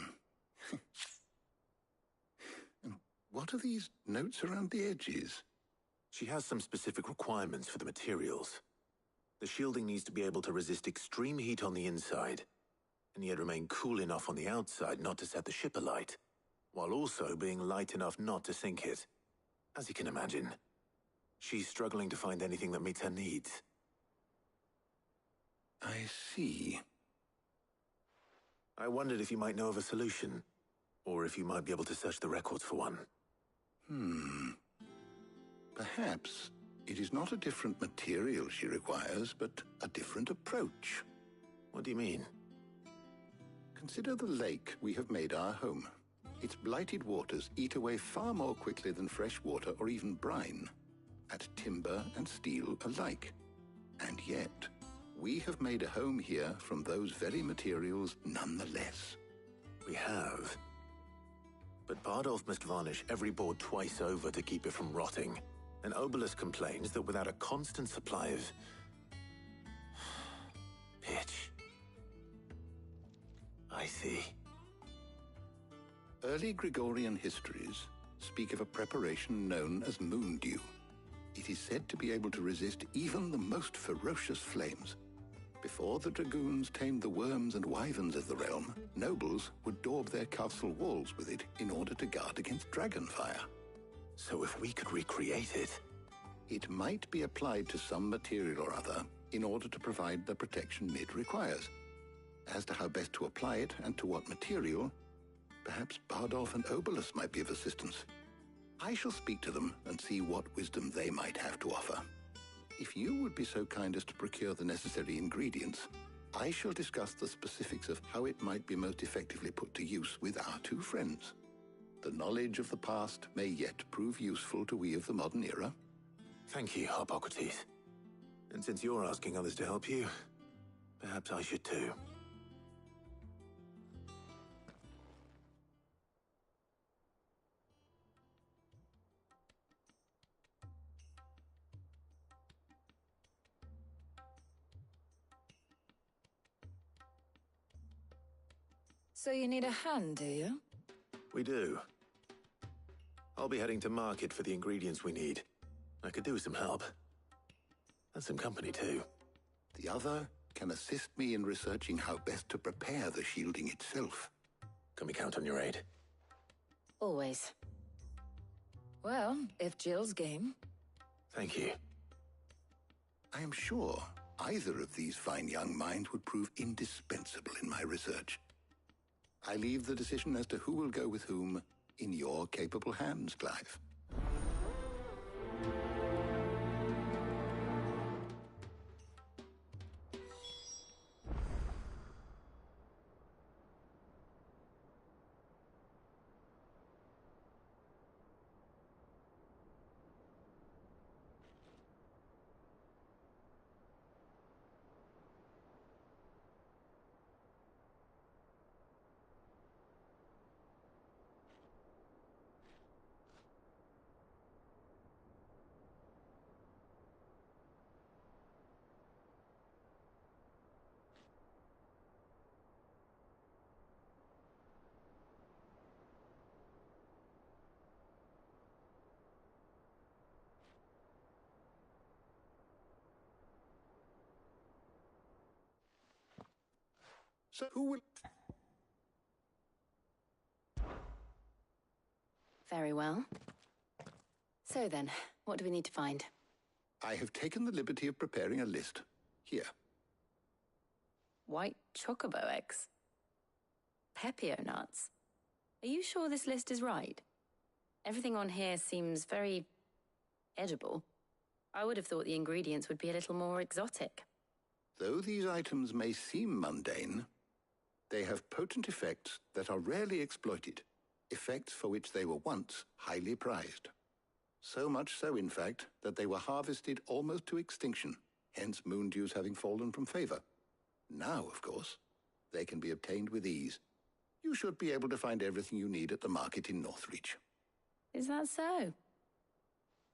what are these notes around the edges? She has some specific requirements for the materials. The shielding needs to be able to resist extreme heat on the inside, and yet remain cool enough on the outside not to set the ship alight, while also being light enough not to sink it. As you can imagine, she's struggling to find anything that meets her needs. I see. I wondered if you might know of a solution, or if you might be able to search the records for one. Perhaps it is not a different material she requires, but a different approach. What do you mean? Consider the lake we have made our home. Its blighted waters eat away far more quickly than fresh water or even brine, at timber and steel alike. And yet, we have made a home here from those very materials nonetheless. We have. But Bardolph must varnish every board twice over to keep it from rotting. And Obelus complains that without a constant supply of pitch. I see. Early Gregorian histories speak of a preparation known as moon dew. It is said to be able to resist even the most ferocious flames. Before the dragoons tamed the worms and wyverns of the realm, nobles would daub their castle walls with it in order to guard against dragon fire. So if we could recreate it... It might be applied to some material or other in order to provide the protection Mid requires. As to how best to apply it and to what material, perhaps Bardolph and Obelus might be of assistance. I shall speak to them and see what wisdom they might have to offer. If you would be so kind as to procure the necessary ingredients, I shall discuss the specifics of how it might be most effectively put to use with our two friends. The knowledge of the past may yet prove useful to we of the modern era. Thank you, Hippocrates. And since you're asking others to help you, perhaps I should too. So you need a hand, do you? We do. I'll be heading to market for the ingredients we need. I could do with some help. And some company, too. The other can assist me in researching how best to prepare the shielding itself. Can we count on your aid? Always. Well, if Jill's game. Thank you. I am sure either of these fine young minds would prove indispensable in my research. I leave the decision as to who will go with whom in your capable hands, Clive. So who will... Very well. So then, what do we need to find? I have taken the liberty of preparing a list. Here. White chocobo eggs. Pepio nuts. Are you sure this list is right? Everything on here seems very edible. I would have thought the ingredients would be a little more exotic. Though these items may seem mundane, they have potent effects that are rarely exploited, effects for which they were once highly prized. So much so, in fact, that they were harvested almost to extinction, hence moon dews having fallen from favor. Now, of course, they can be obtained with ease. You should be able to find everything you need at the market in Northreach. Is that so?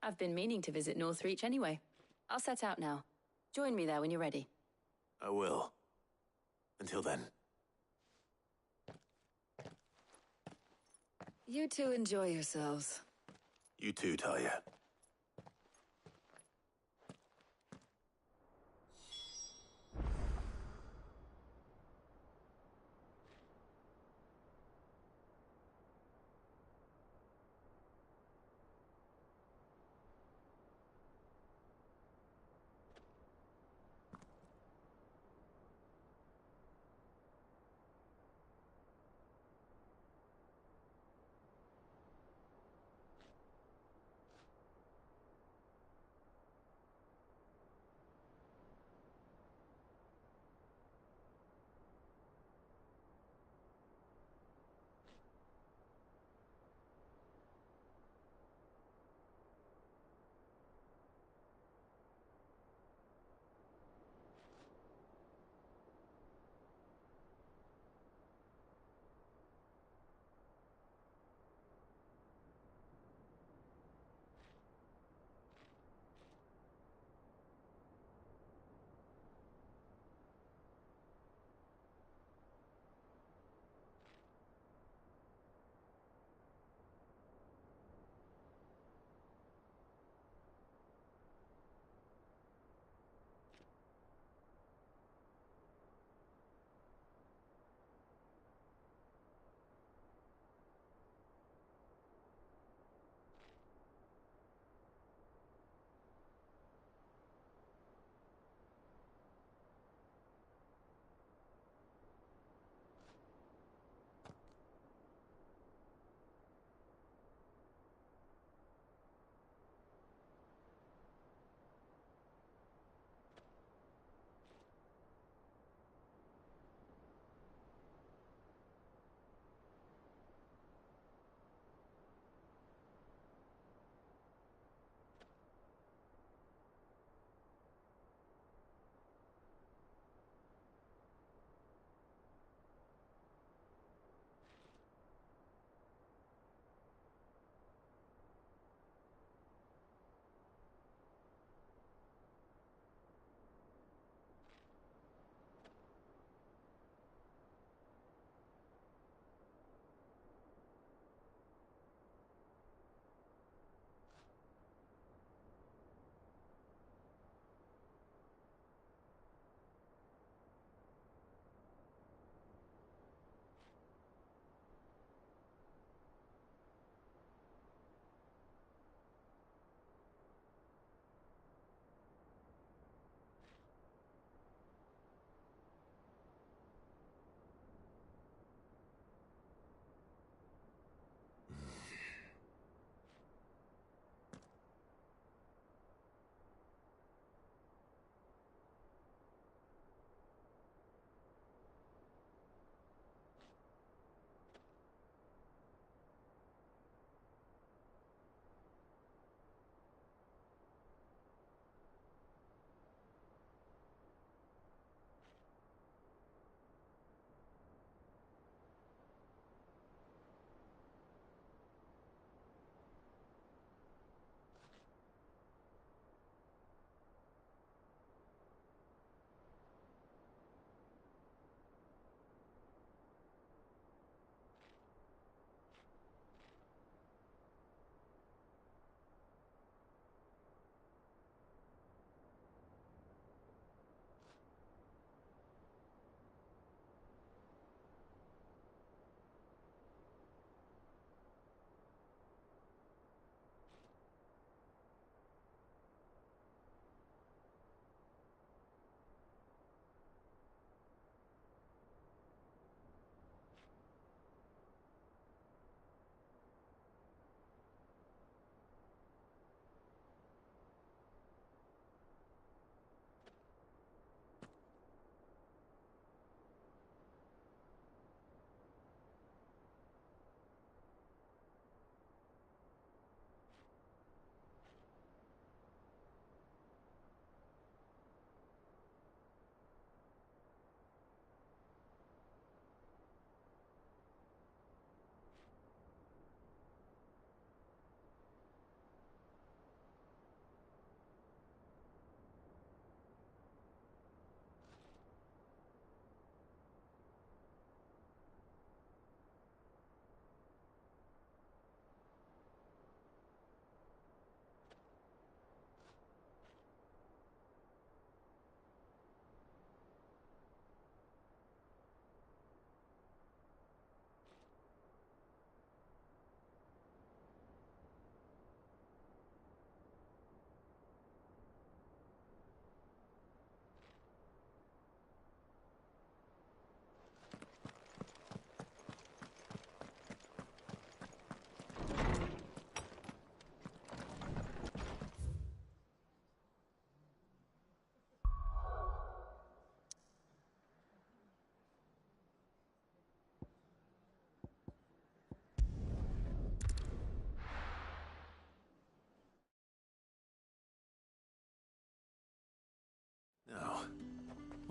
I've been meaning to visit Northreach anyway. I'll set out now. Join me there when you're ready. I will. Until then. You two enjoy yourselves. You too, Talia.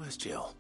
Where's Jill?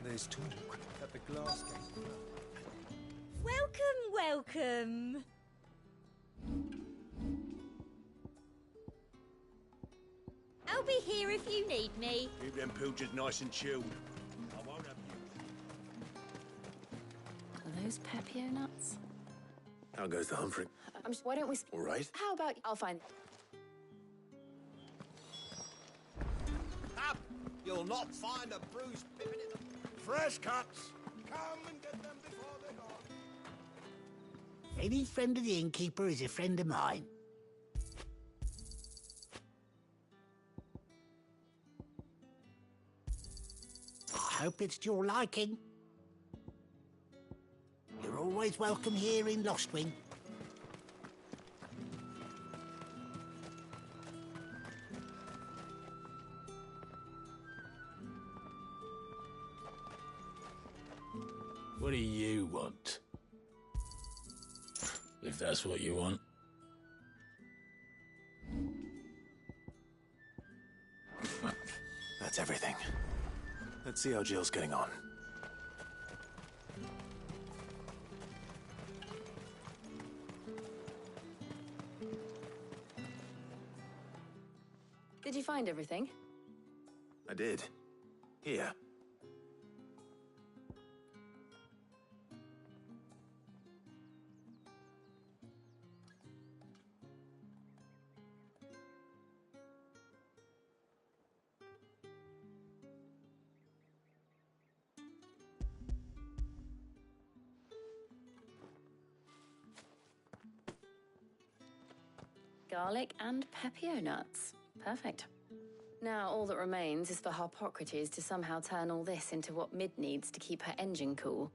There's talk at the glass gate. Welcome. I'll be here if you need me. Keep them pilchards nice and chilled. I won't have you. Are those Pepio nuts? How goes the Humphrey? Why don't we... All right. How about... I'll find... Up! You'll not find a bruised pippin in the... Fresh cuts! Come and get them before they're gone. Any friend of the innkeeper is a friend of mine. I hope it's to your liking. You're always welcome here in Lostwing. What do you want? If that's what you want. That's everything. Let's see how Jill's getting on. Did you find everything? I did. Here. Garlic and Pepio nuts. Perfect. Now all that remains is for Harpocrates to somehow turn all this into what Mid needs to keep her engine cool.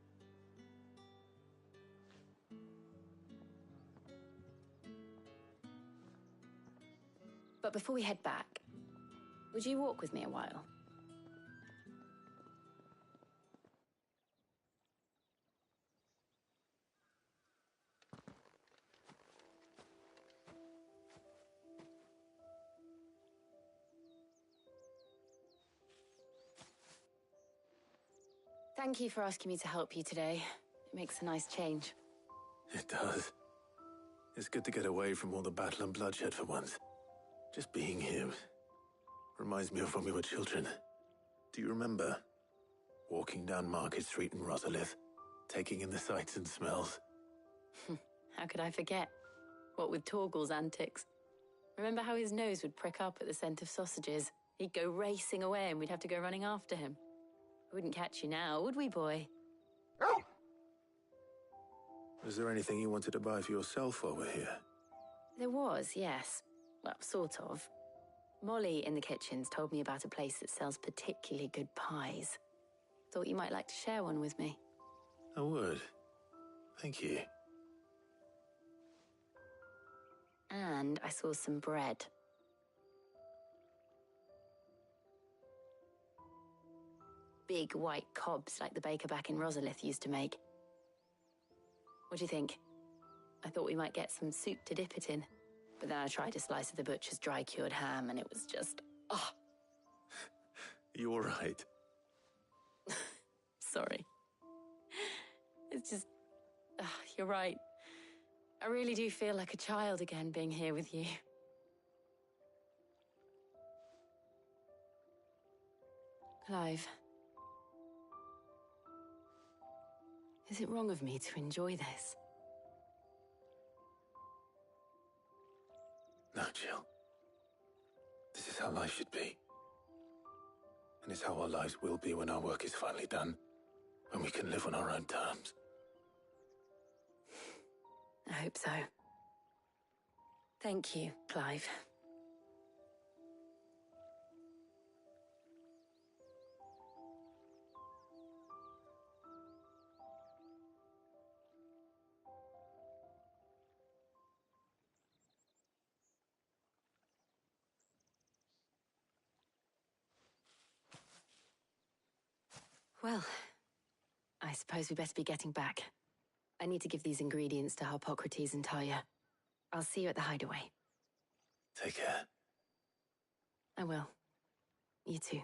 But before we head back, would you walk with me a while? Thank you for asking me to help you today. It makes a nice change. It does. It's good to get away from all the battle and bloodshed for once. Just being here reminds me of when we were children. Do you remember? Walking down Market Street in Rosalith, taking in the sights and smells. How could I forget? What with Torgal's antics. Remember how his nose would prick up at the scent of sausages? He'd go racing away and we'd have to go running after him. We wouldn't catch you now, would we, boy? Was there anything you wanted to buy for yourself while we're here? There was, yes. Well, sort of. Molly in the kitchens told me about a place that sells particularly good pies. Thought you might like to share one with me. I would. Thank you. And I saw some bread. Big white cobs like the baker back in Rosalith used to make. What do you think? I thought we might get some soup to dip it in. But then I tried a slice of the butcher's dry-cured ham and it was just... oh. You all right? Sorry. It's just... you're right. I really do feel like a child again being here with you. Clive. Is it wrong of me to enjoy this? No, Jill. should be. And it's how our lives will be when our work is finally done. When we can live on our own terms. I hope so. Thank you, Clive. Well, I suppose we better be getting back. I need to give these ingredients to Harpocrates and Talia. I'll see you at the hideaway. Take care. I will. You too.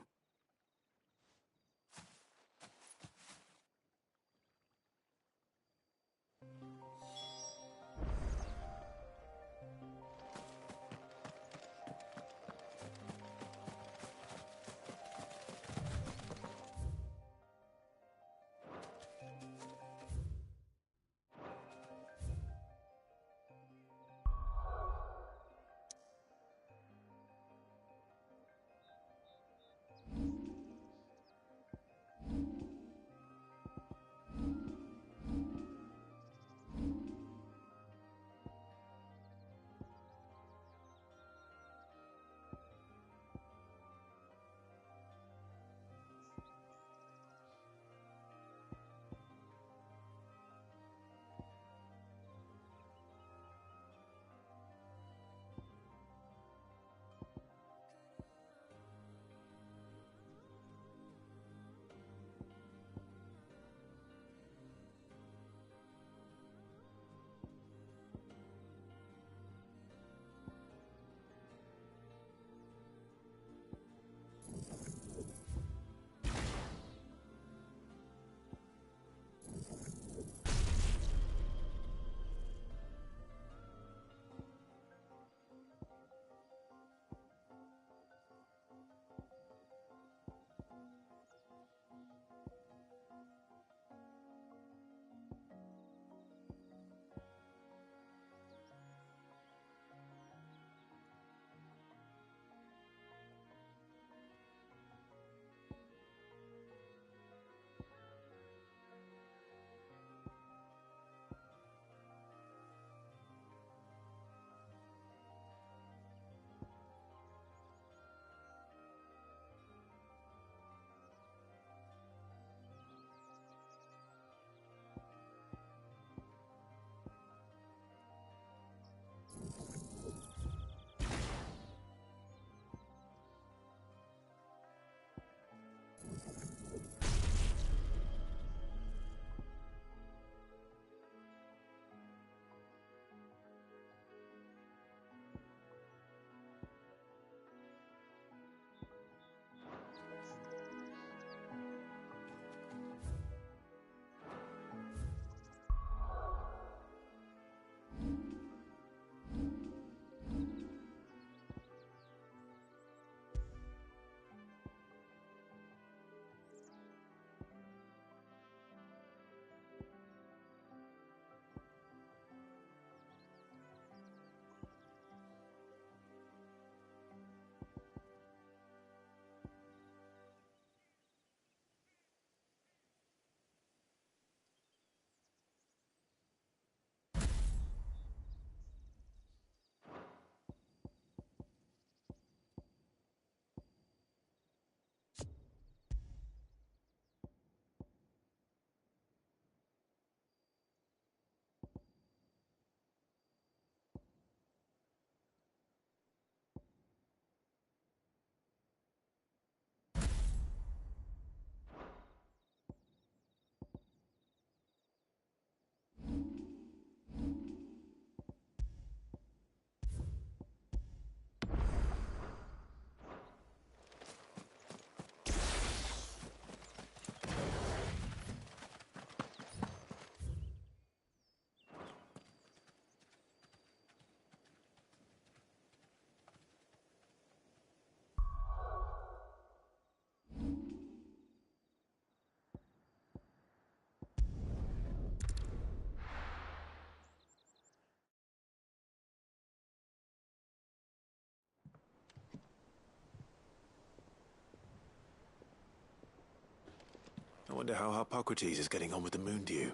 Wonder how Hippocrates is getting on with the moon dew.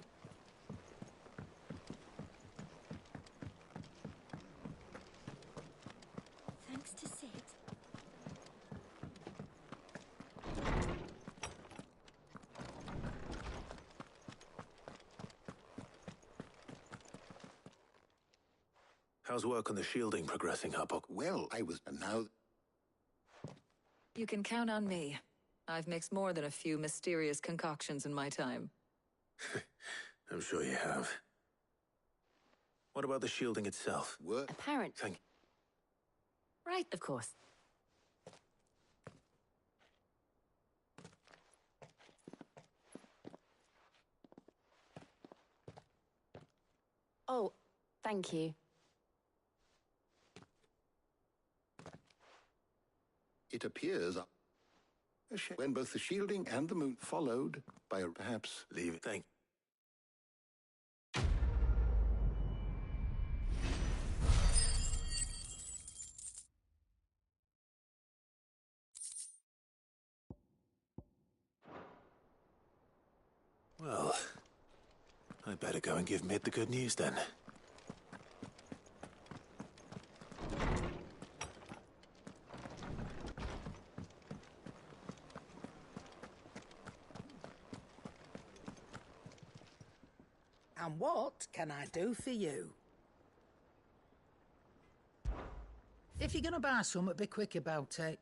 Thanks to Sid. How's work on the shielding progressing, Hippoc? Well, I was... And now... You can count on me. I've mixed more than a few mysterious concoctions in my time. I'm sure you have. What about the shielding itself? Apparent. Right, of course. Oh, thank you. It appears when both the shielding and the moon followed by perhaps... Leave it. Thank... Well, I better go and give Mid the good news then. And what can I do for you? If you're gonna buy something, be quick about it.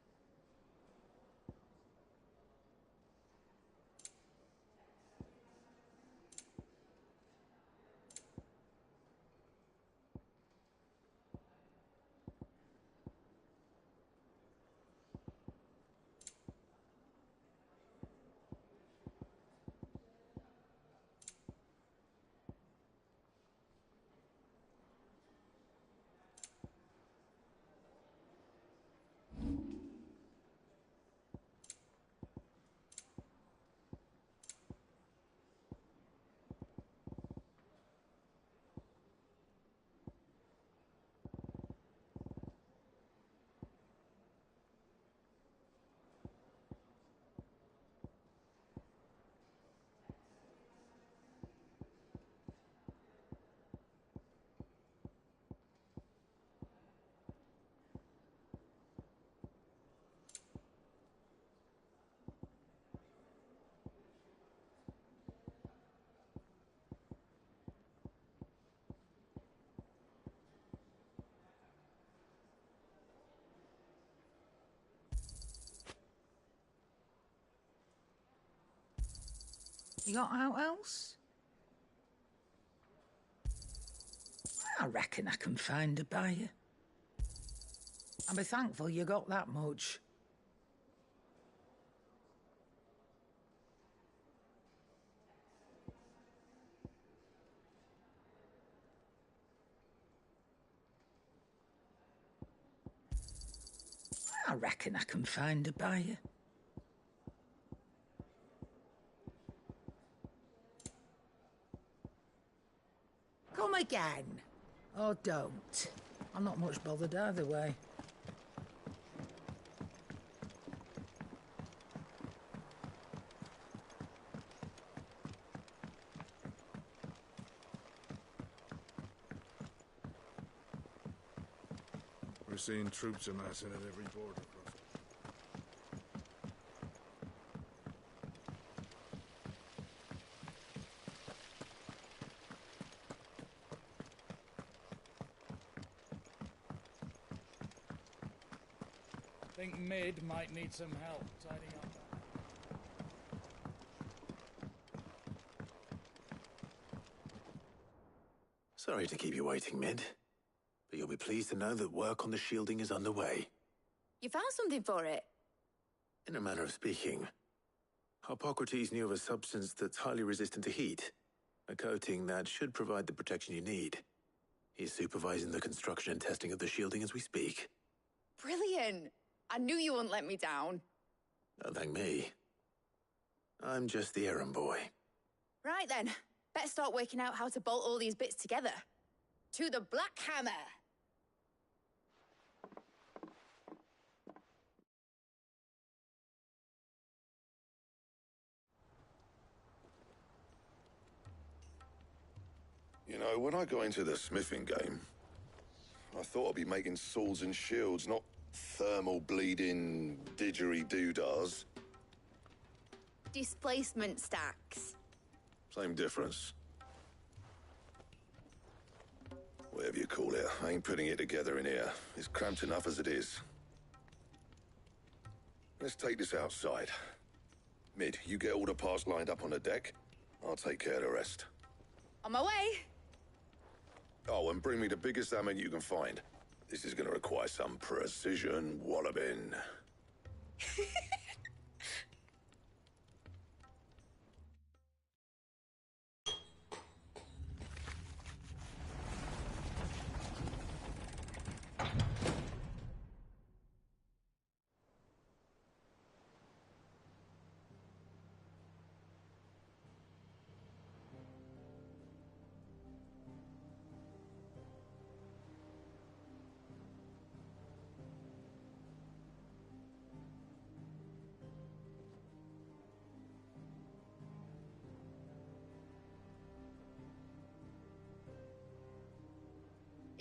You got out else? I reckon I can find a buyer. I'll be thankful you got that much. I reckon I can find a buyer. Come again. Or don't. I'm not much bothered either way. We're seeing troops amassing at every border crossing. Think Mid might need some help tidying up. Sorry to keep you waiting, Mid. But you'll be pleased to know that work on the shielding is underway. You found something for it? In a manner of speaking, Hippocrates knew of a substance that's highly resistant to heat. A coating that should provide the protection you need. He's supervising the construction and testing of the shielding as we speak. Brilliant! I knew you wouldn't let me down. Don't thank me. I'm just the errand boy. Right then, better start working out how to bolt all these bits together. To the Black Hammer! You know, when I got into the smithing game, I thought I'd be making swords and shields, not thermal bleeding didgeridoo-dahs. Displacement stacks. Same difference. Whatever you call it, I ain't putting it together in here. It's cramped enough as it is. Let's take this outside. Mid, you get all the parts lined up on the deck. I'll take care of the rest. On my way. Oh, and bring me the biggest hammer you can find. This is gonna require some precision walloping.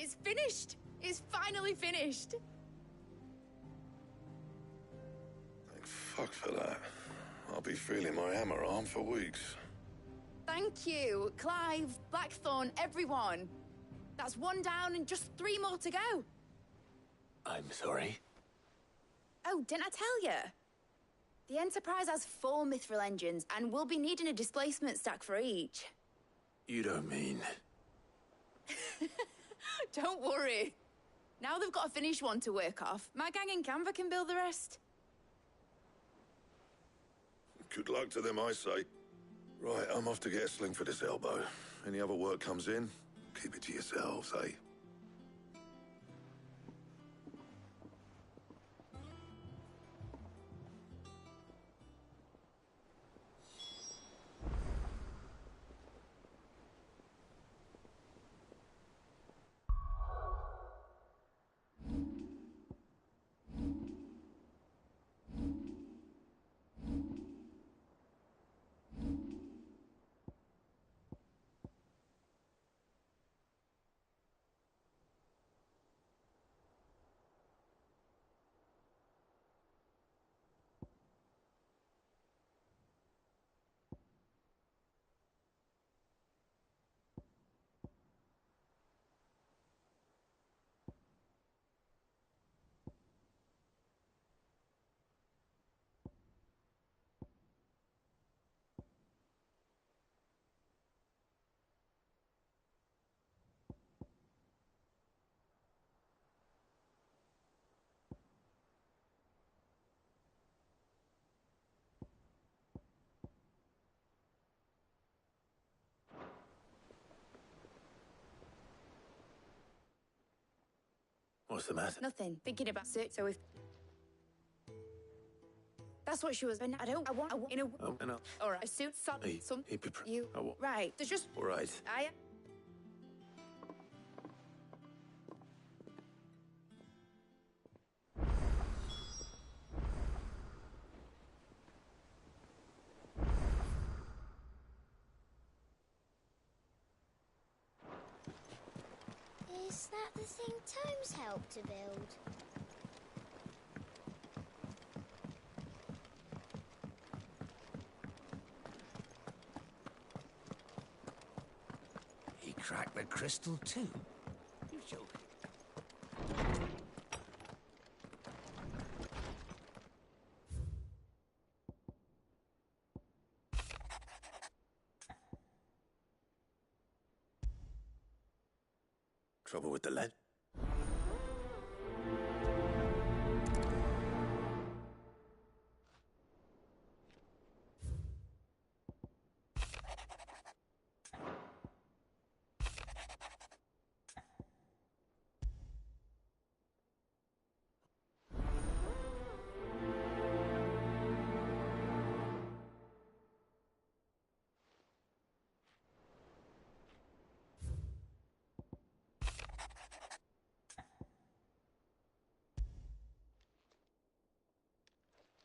It's finished. It's finally finished. Thank fuck for that. I'll be feeling my hammer arm for weeks. Thank you, Clive, Blackthorn, everyone. That's one down and just 3 more to go. I'm sorry. Oh, didn't I tell you? The Enterprise has 4 mithril engines, and we'll be needing a displacement stack for each. You don't mean... Don't worry. Now they've got a finished one to work off. My gang in Canva can build the rest. Good luck to them, I say. Right, I'm off to get a sling for this elbow. Any other work comes in, keep it to yourselves, eh? What's the matter? Nothing. Thinking about it, so if... That's what she was... I want... in a... Oh, no. All right, a suit, some... You... Right, there's just... All right. Is that the thing Tomes helped to build? He cracked the crystal too. You joking? Trouble with the lead?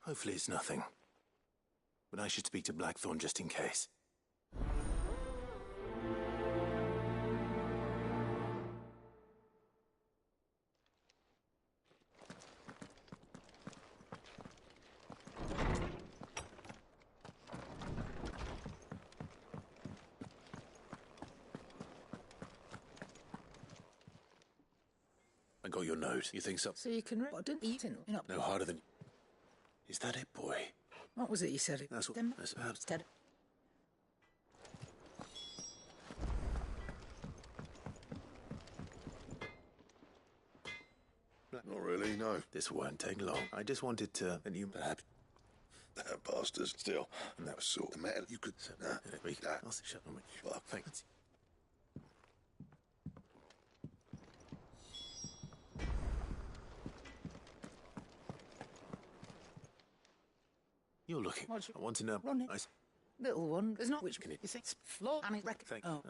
Hopefully it's nothing. But I should speak to Blackthorn just in case. got your note. You think so? So you can read. I didn't eat it. You know. No harder than... Is that it, boy? What was it you said? That's what... That's perhaps... Instead. Not really, no. This won't take long. I just wanted to... And you perhaps... That bastard still. And that was sort of metal. You could... Nah. I'll shut on me. Fuck. Thanks. You're looking. I want to know. Ronnie. Little one. There's not. Which can it... You think it's floor and it record. Thank oh.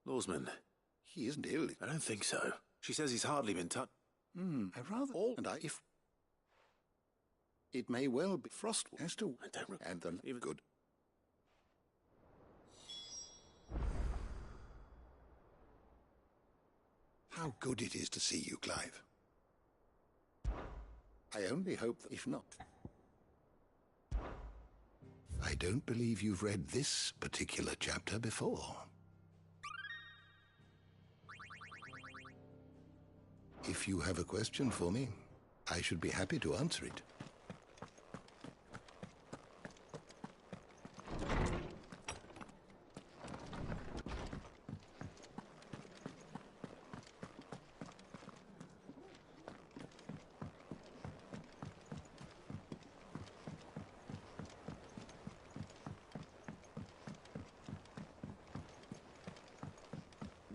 Lawsman. He isn't ill. I don't think so. She says he's hardly been touched. I rather... And if... It may well be Frost as to... I don't... And then... Even good. How good it is to see you, Clive. I only hope that if not... I don't believe you've read this particular chapter before. If you have a question for me, I should be happy to answer it.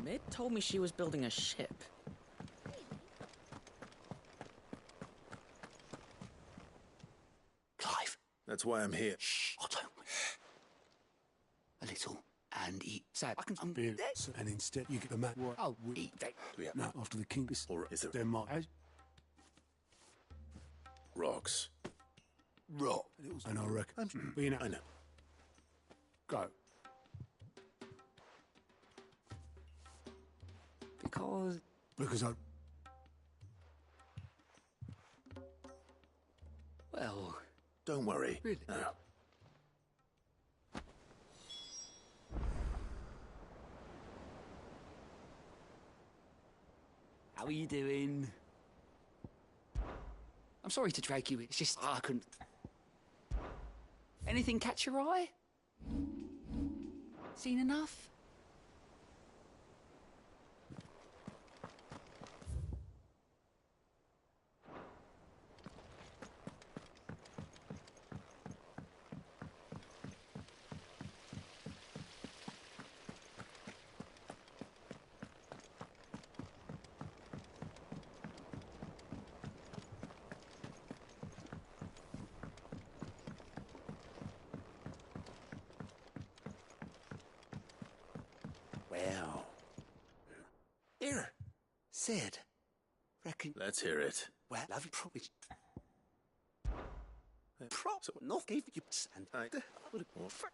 Mid told me she was building a ship. That's why I'm here. Shh, Otto. A little, and eat. Sad. I can beer, and instead you get the map. Oh, eat that. Yeah. No, after the king is... Or is there... Denmark. Rocks. Rock. And I reckon... But you know... I know. Go. Because I... Well... Don't worry. Really? No. How are you doing? I'm sorry to drag you. It's just I couldn't... Anything catch your eye? Seen enough? Well... Here, Sid. Reckon... Let's hear it. Well, I've probably... Not gave you... And I would have...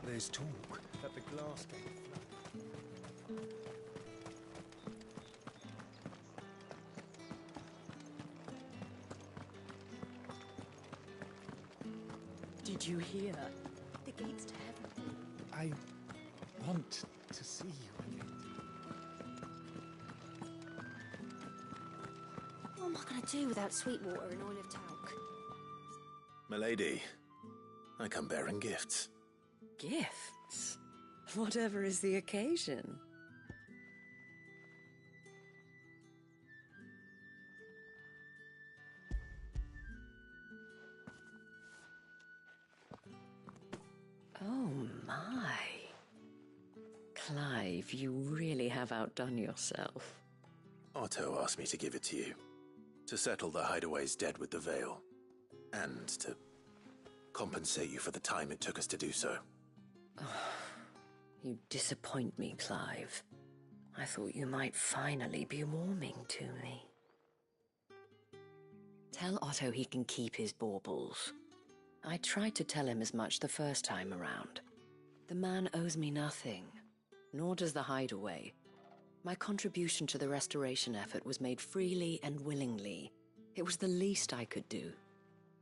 There's talk that the glass gate brought you here? The gates to heaven. I want to see you again. What am I going to do without Sweetwater and Oil of Talc? Milady, I come bearing gifts. Gifts? Whatever is the occasion. Oh my. Clive, you really have outdone yourself. Otto asked me to give it to you. To settle the Hideaway's debt with the Veil. And to compensate you for the time it took us to do so. You disappoint me, Clive. I thought you might finally be warming to me. Tell Otto he can keep his baubles. I tried to tell him as much the first time around. The man owes me nothing, nor does the Hideaway. My contribution to the restoration effort was made freely and willingly. It was the least I could do.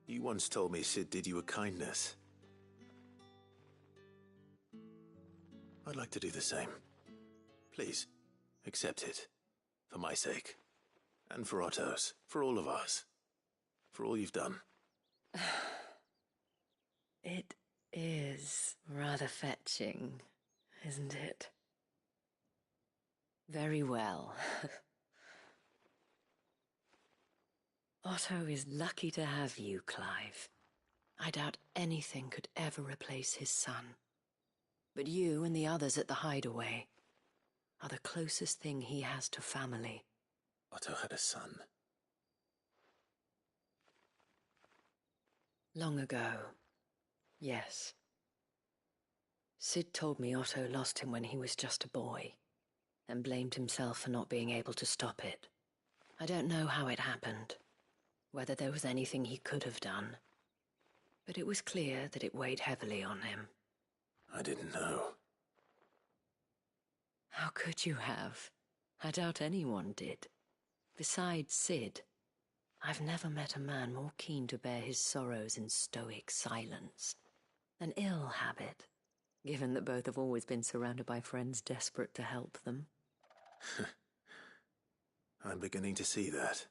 You once told me Sid did you a kindness. I'd like to do the same. Please, accept it. For my sake. And for Otto's. For all of us. For all you've done. It is rather fetching, isn't it? Very well. Otto is lucky to have you, Clive. I doubt anything could ever replace his son. But you and the others at the Hideaway are the closest thing he has to family. Otto had a son. Long ago, yes. Sid told me Otto lost him when he was just a boy, and blamed himself for not being able to stop it. I don't know how it happened, whether there was anything he could have done, but it was clear that it weighed heavily on him. I didn't know. How could you have? I doubt anyone did. Besides Sid, I've never met a man more keen to bear his sorrows in stoic silence. An ill habit, given that both have always been surrounded by friends desperate to help them. I'm beginning to see that.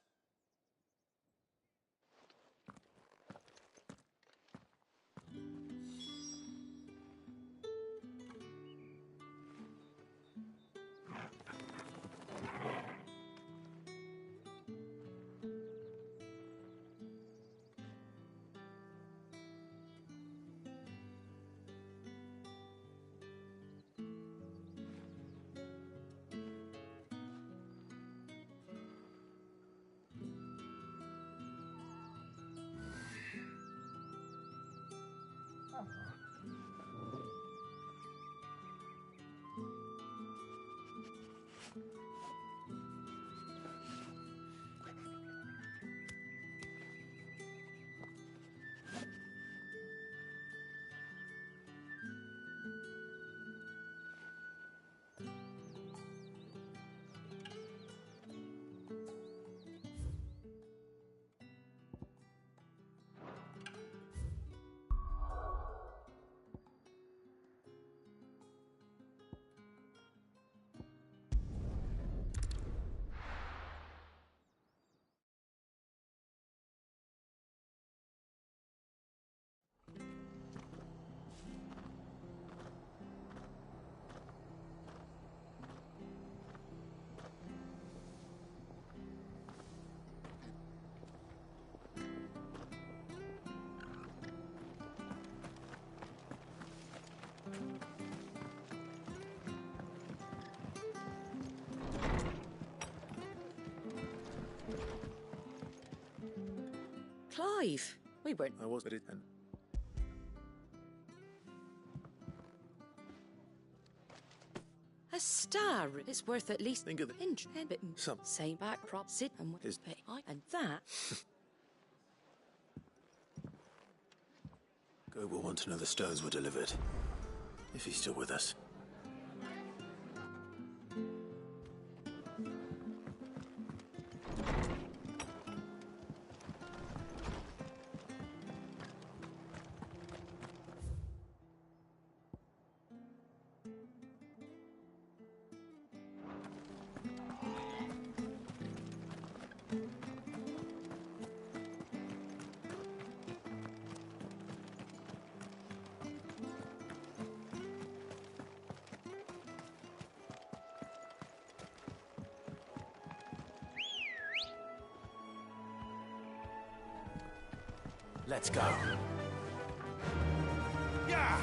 Clive! We weren't... I was, but it... And A star is worth at least... think of the... inch and bit. Some... Same back prop, sit and... His... pay, and that... Go will want to know the stones were delivered. If he's still with us. Let's go. Yeah!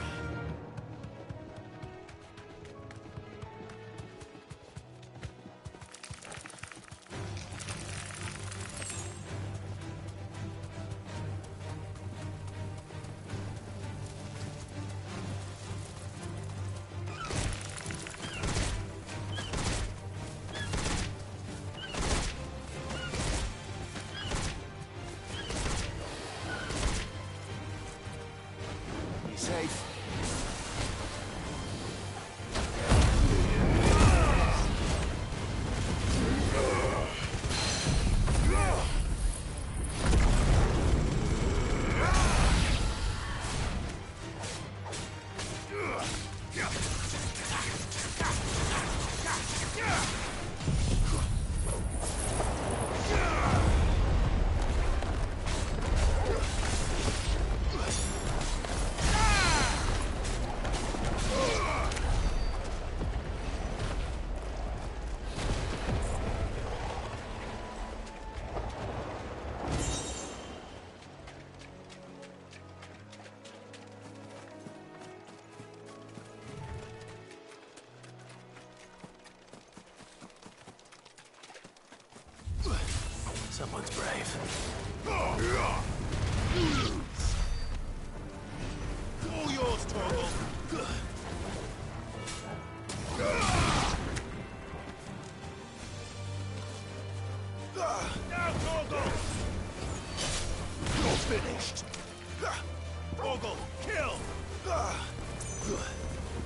Be safe. Someone's brave. All yours, Torgal. Now, Torgal! You're finished. Torgal, kill!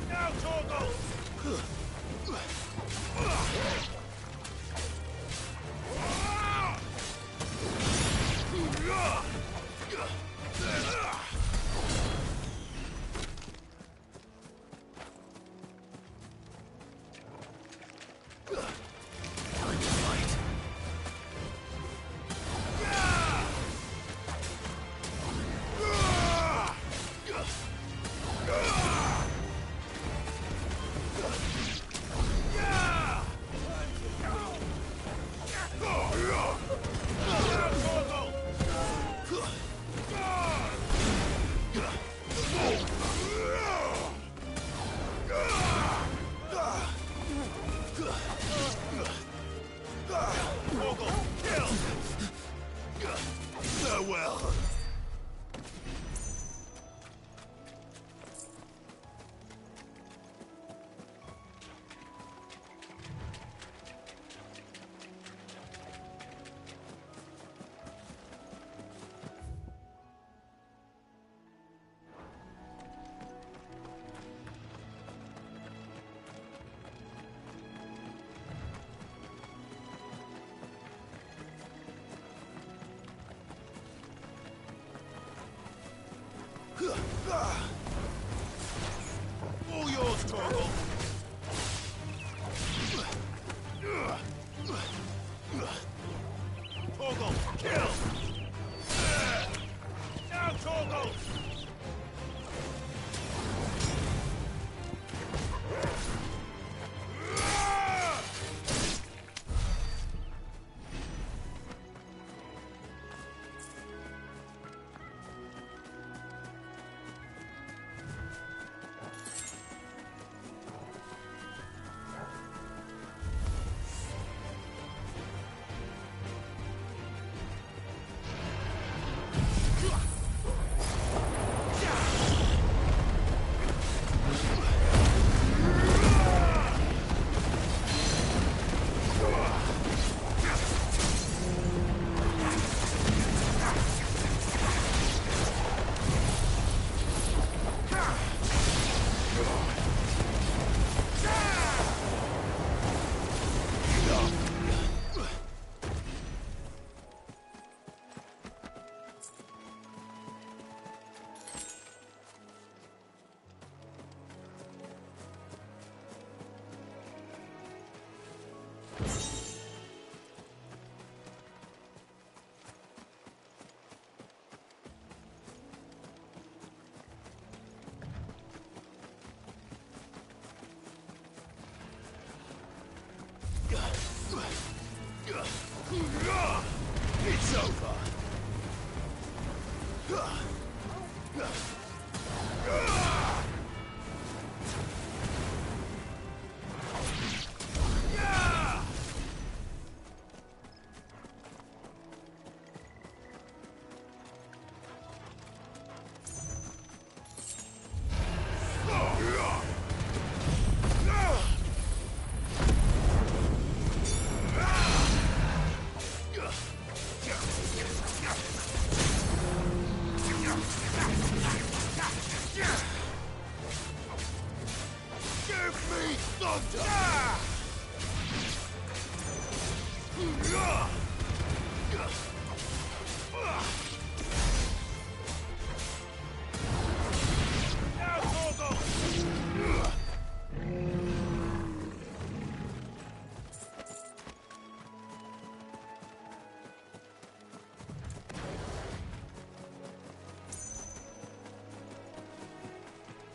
Now, Torgal! Time to fight. Torgal, kill! Farewell. All yours, Torgal. Torgal, kill! Now, Torgal! It's over.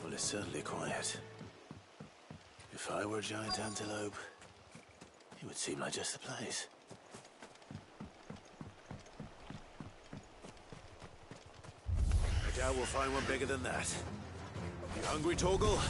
Well, it's certainly quiet. If I were a giant antelope, it would seem like just the place. I doubt we'll find one bigger than that. You hungry, Torgal?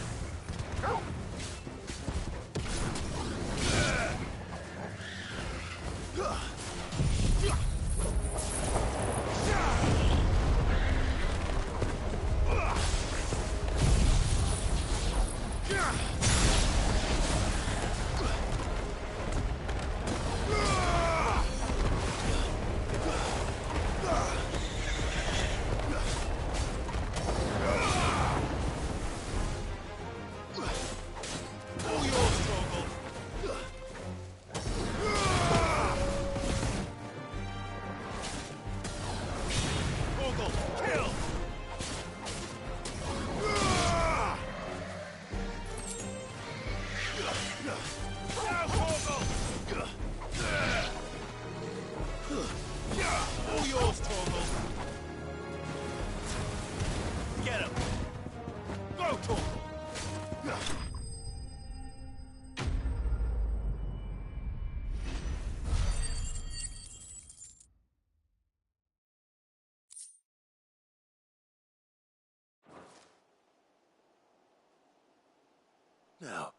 Now.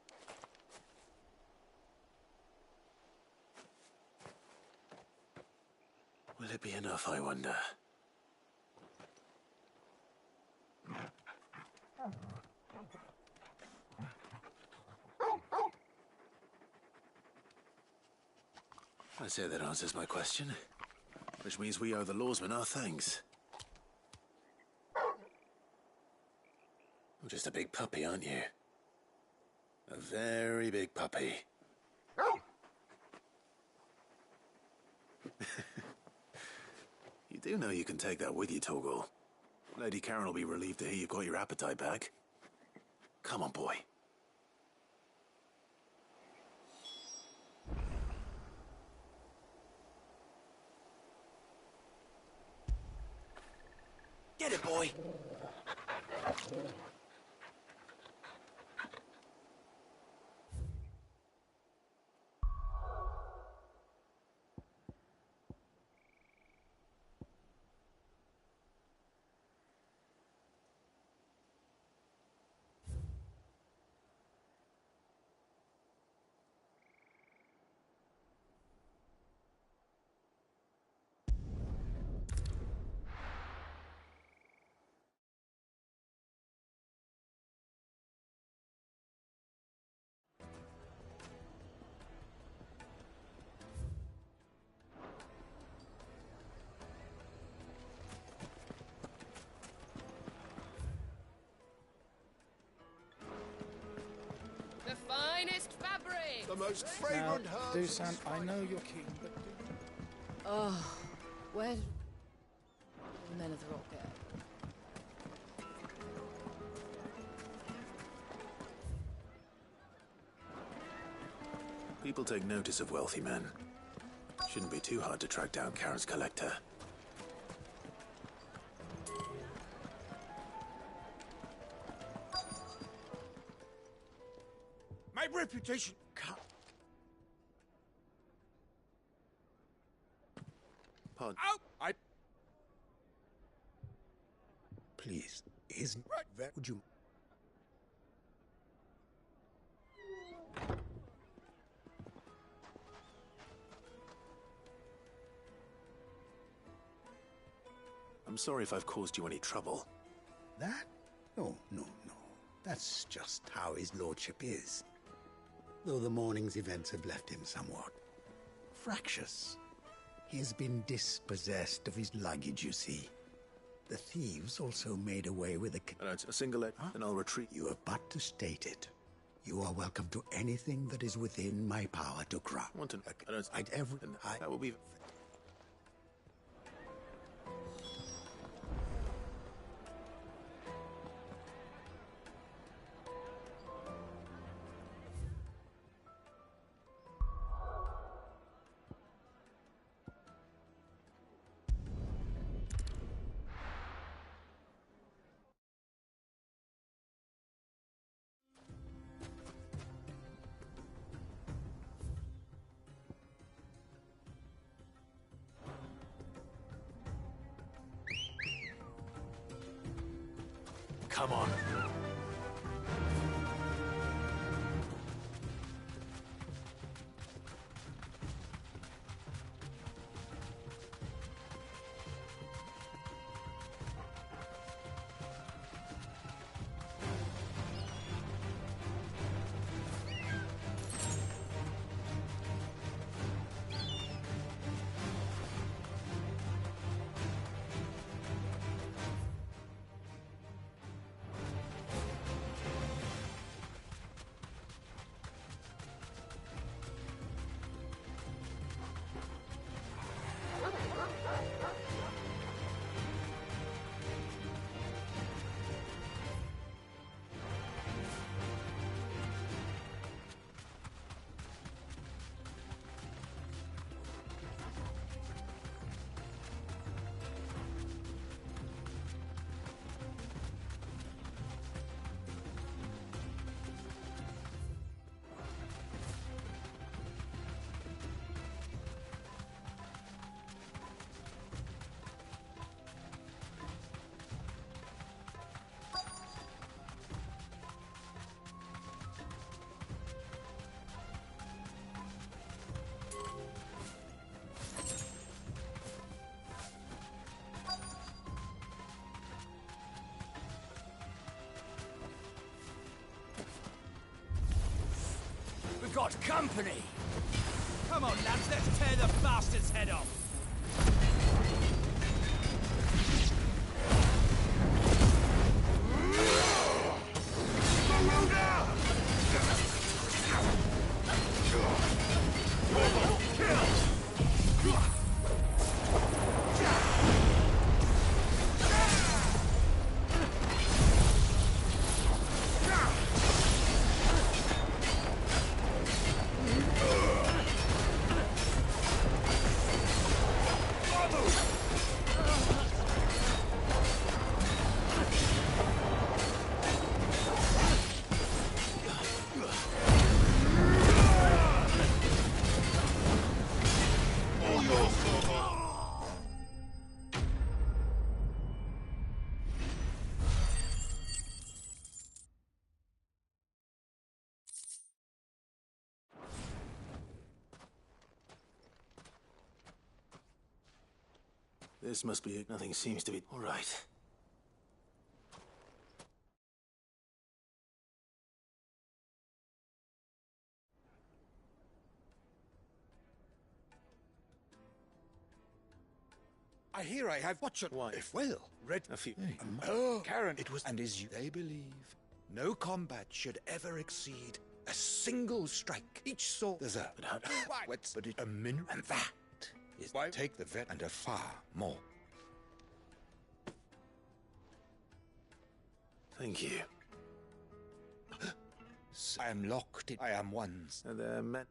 Will it be enough, I wonder? I say that answers my question. Which means we owe the lawsmen our thanks. You're just a big puppy, aren't you? A very big puppy. You do know you can take that with you, Torgal. Lady Karen will be relieved to hear you've got your appetite back. Come on, boy. Get it, boy! The finest fabric! The most Now, fragrant herbs. Dusan, I know you're keen, but... Oh, where... the men of the rock go? People take notice of wealthy men. Shouldn't be too hard to track down Karen's collector. My reputation. Pardon? Oh! please. Isn't right there? Would you? I'm sorry if I've caused you any trouble. That? No, no, no. That's just how his lordship is. Though the morning's events have left him somewhat fractious. He has been dispossessed of his luggage, you see. The thieves also made away with a single egg, and I'll retreat. You have but to state it. You are welcome to anything that is within my power to grant. That will be... Come on. We've got company! Come on, lads, let's tear the bastard's head off! This must be it. Nothing seems to be... All right. I hear I have watched. Why? If well, read a few. Karen, it was, and as you, they believe, no combat should ever exceed a single strike. Each sword there's a but it a mineral, and that is why take the vet and a far more. Thank you. I am locked in. I am one's. And they're meant.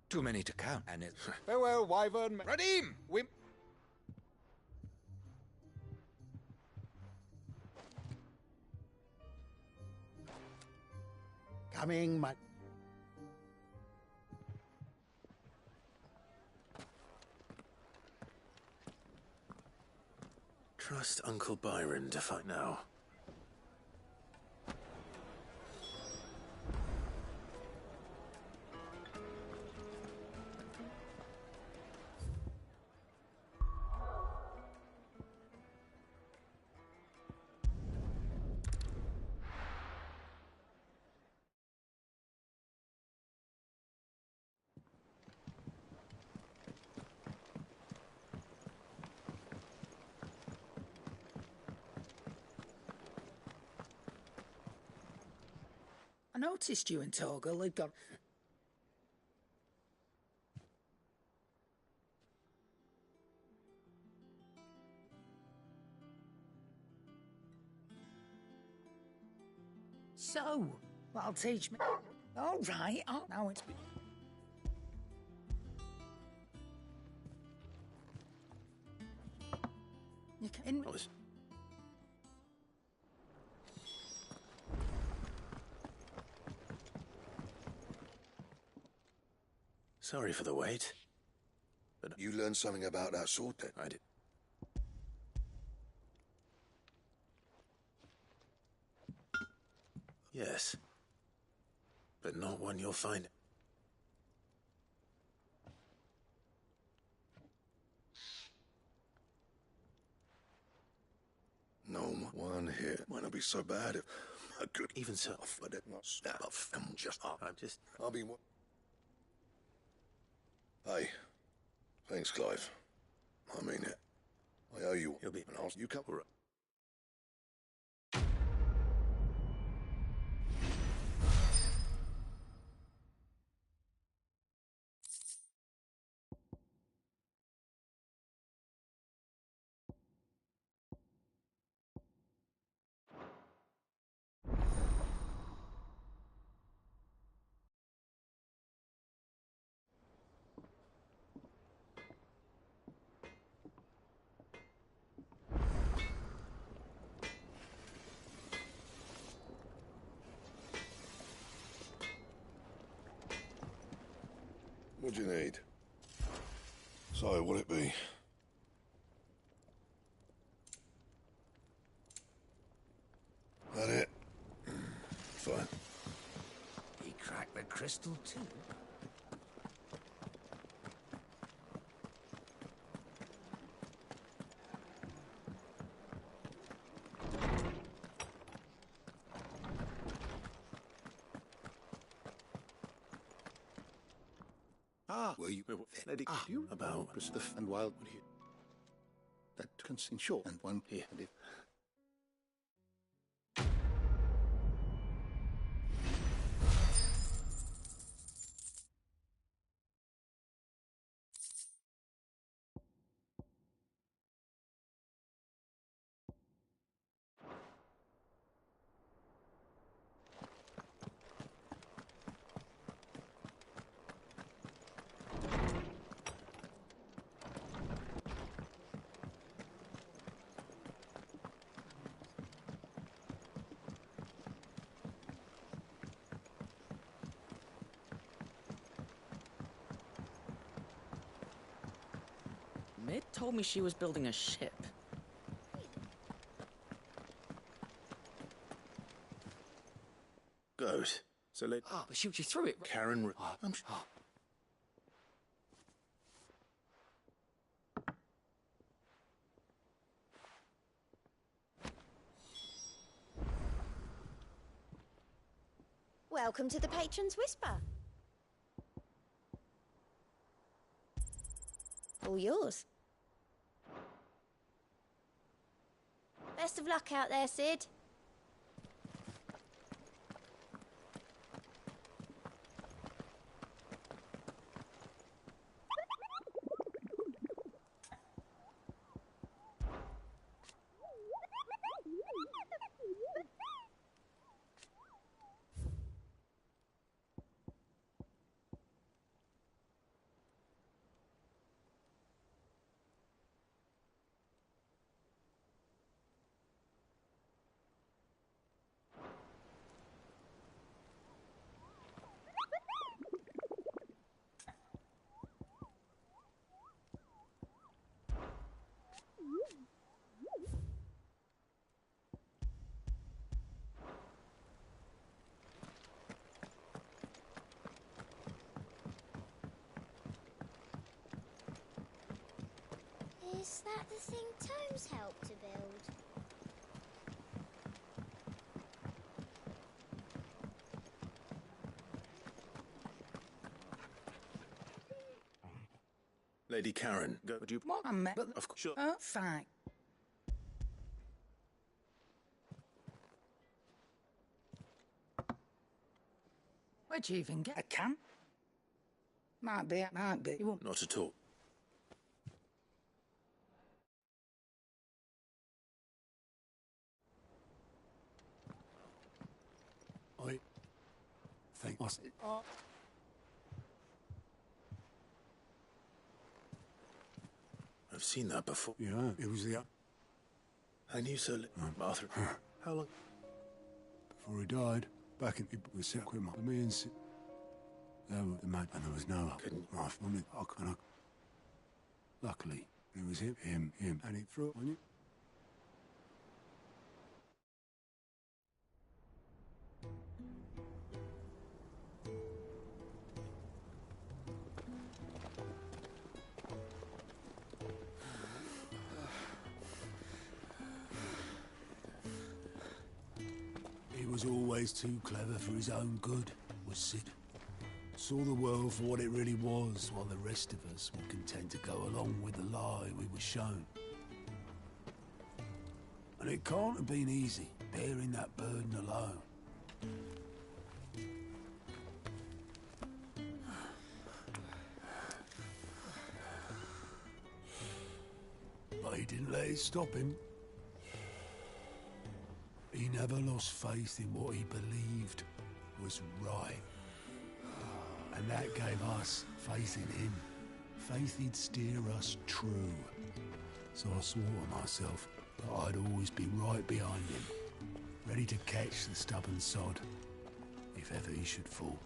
Too many to count, and it. Farewell, Wyvern. Radim! We. Coming, my. Trust Uncle Byron to fight now. I noticed you and Torgal had got... So, that'll teach me... All right, oh, now it's... You can... Sorry for the wait. But you learned something about that sword then? I did. Yes. But not one you'll find. No one here. Might not be so bad if I could. Even so. But it not stuff and just. I'm just. I'll be. Hey, thanks, Clive. I mean it. I owe you. You'll be. And I'll. You come. All right. What'd you need? So, what'd it be? That it? Fine. He cracked the crystal too. Were you you about and wild that can seem short and one here and if Mid told me she was building a ship. Good. So let. But she threw it. Karen. I'm Welcome to the Patron's Whisper. All yours. Best of luck out there, Sid. Is that the thing Tomes helped to build? Lady Karen, would you... What? But Of course. Sure. Fine. Where'd you even get a can? Might be, might be. You won't. Not at all. I think I... I've seen that before. Yeah, it was the... I knew so little. Arthur, how long? Before he died, back in... It was set with me and... There were the man, and there was no... Couldn't... I wanted... Luckily, it was him, and he threw it on you. He was always too clever for his own good, was Sid. Saw the world for what it really was, while the rest of us were content to go along with the lie we were shown. And it can't have been easy, bearing that burden alone. But he didn't let it stop him. He never lost faith in what he believed was right. And that gave us faith in him. Faith he'd steer us true. So I swore to myself that I'd always be right behind him, ready to catch the stubborn sod, if ever he should fall.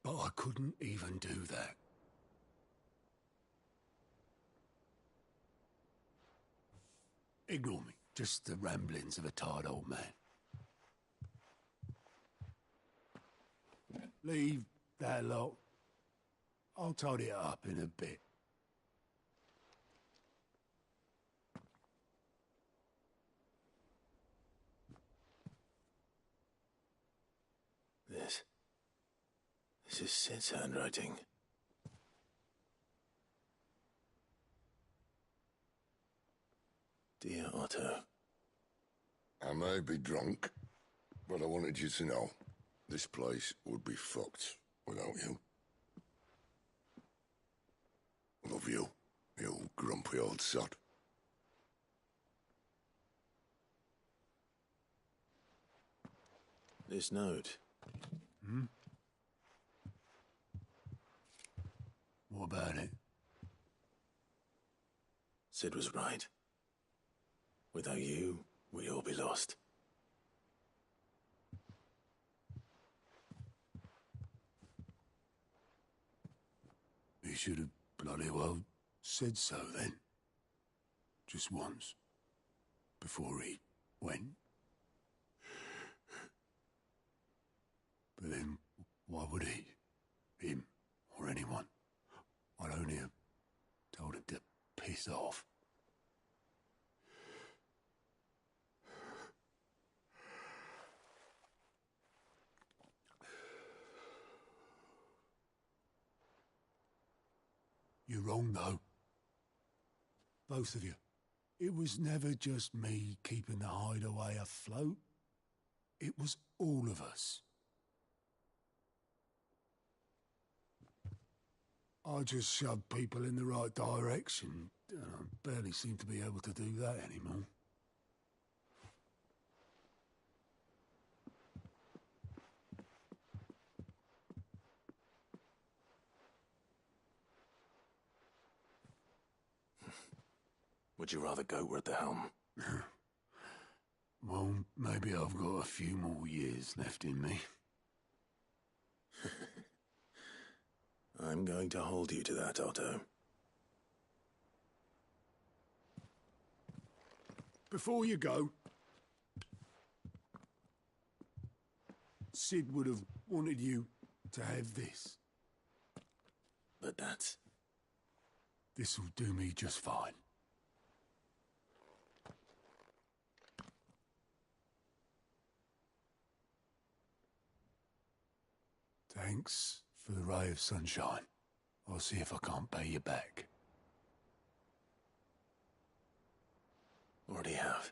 But I couldn't even do that. Ignore me. Just the ramblings of a tired old man. Leave that lot. I'll tidy it up in a bit. This is Sid's handwriting. Dear Otto. I may be drunk, but I wanted you to know this place would be fucked without you. Love you, you grumpy old sod. This note. Hmm? What about it? Sid was right. Without you, we'd all be lost. He should have bloody well said so then. Just once. Before he went. But then, why would he? Him, or anyone? I'd only have told him to piss off. You're wrong, though. Both of you. It was never just me keeping the hideaway afloat. It was all of us. I just shoved people in the right direction, and I barely seem to be able to do that anymore. Would you rather go at the helm? Well, maybe I've got a few more years left in me. I'm going to hold you to that, Otto. Before you go, Sid would have wanted you to have this. But that's... This'll do me just fine. Thanks for the ray of sunshine. I'll see if I can't pay you back. Already have.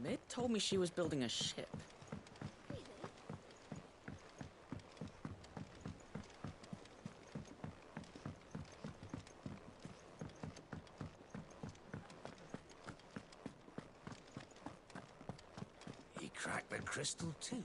Mid told me she was building a ship. He cracked the crystal too?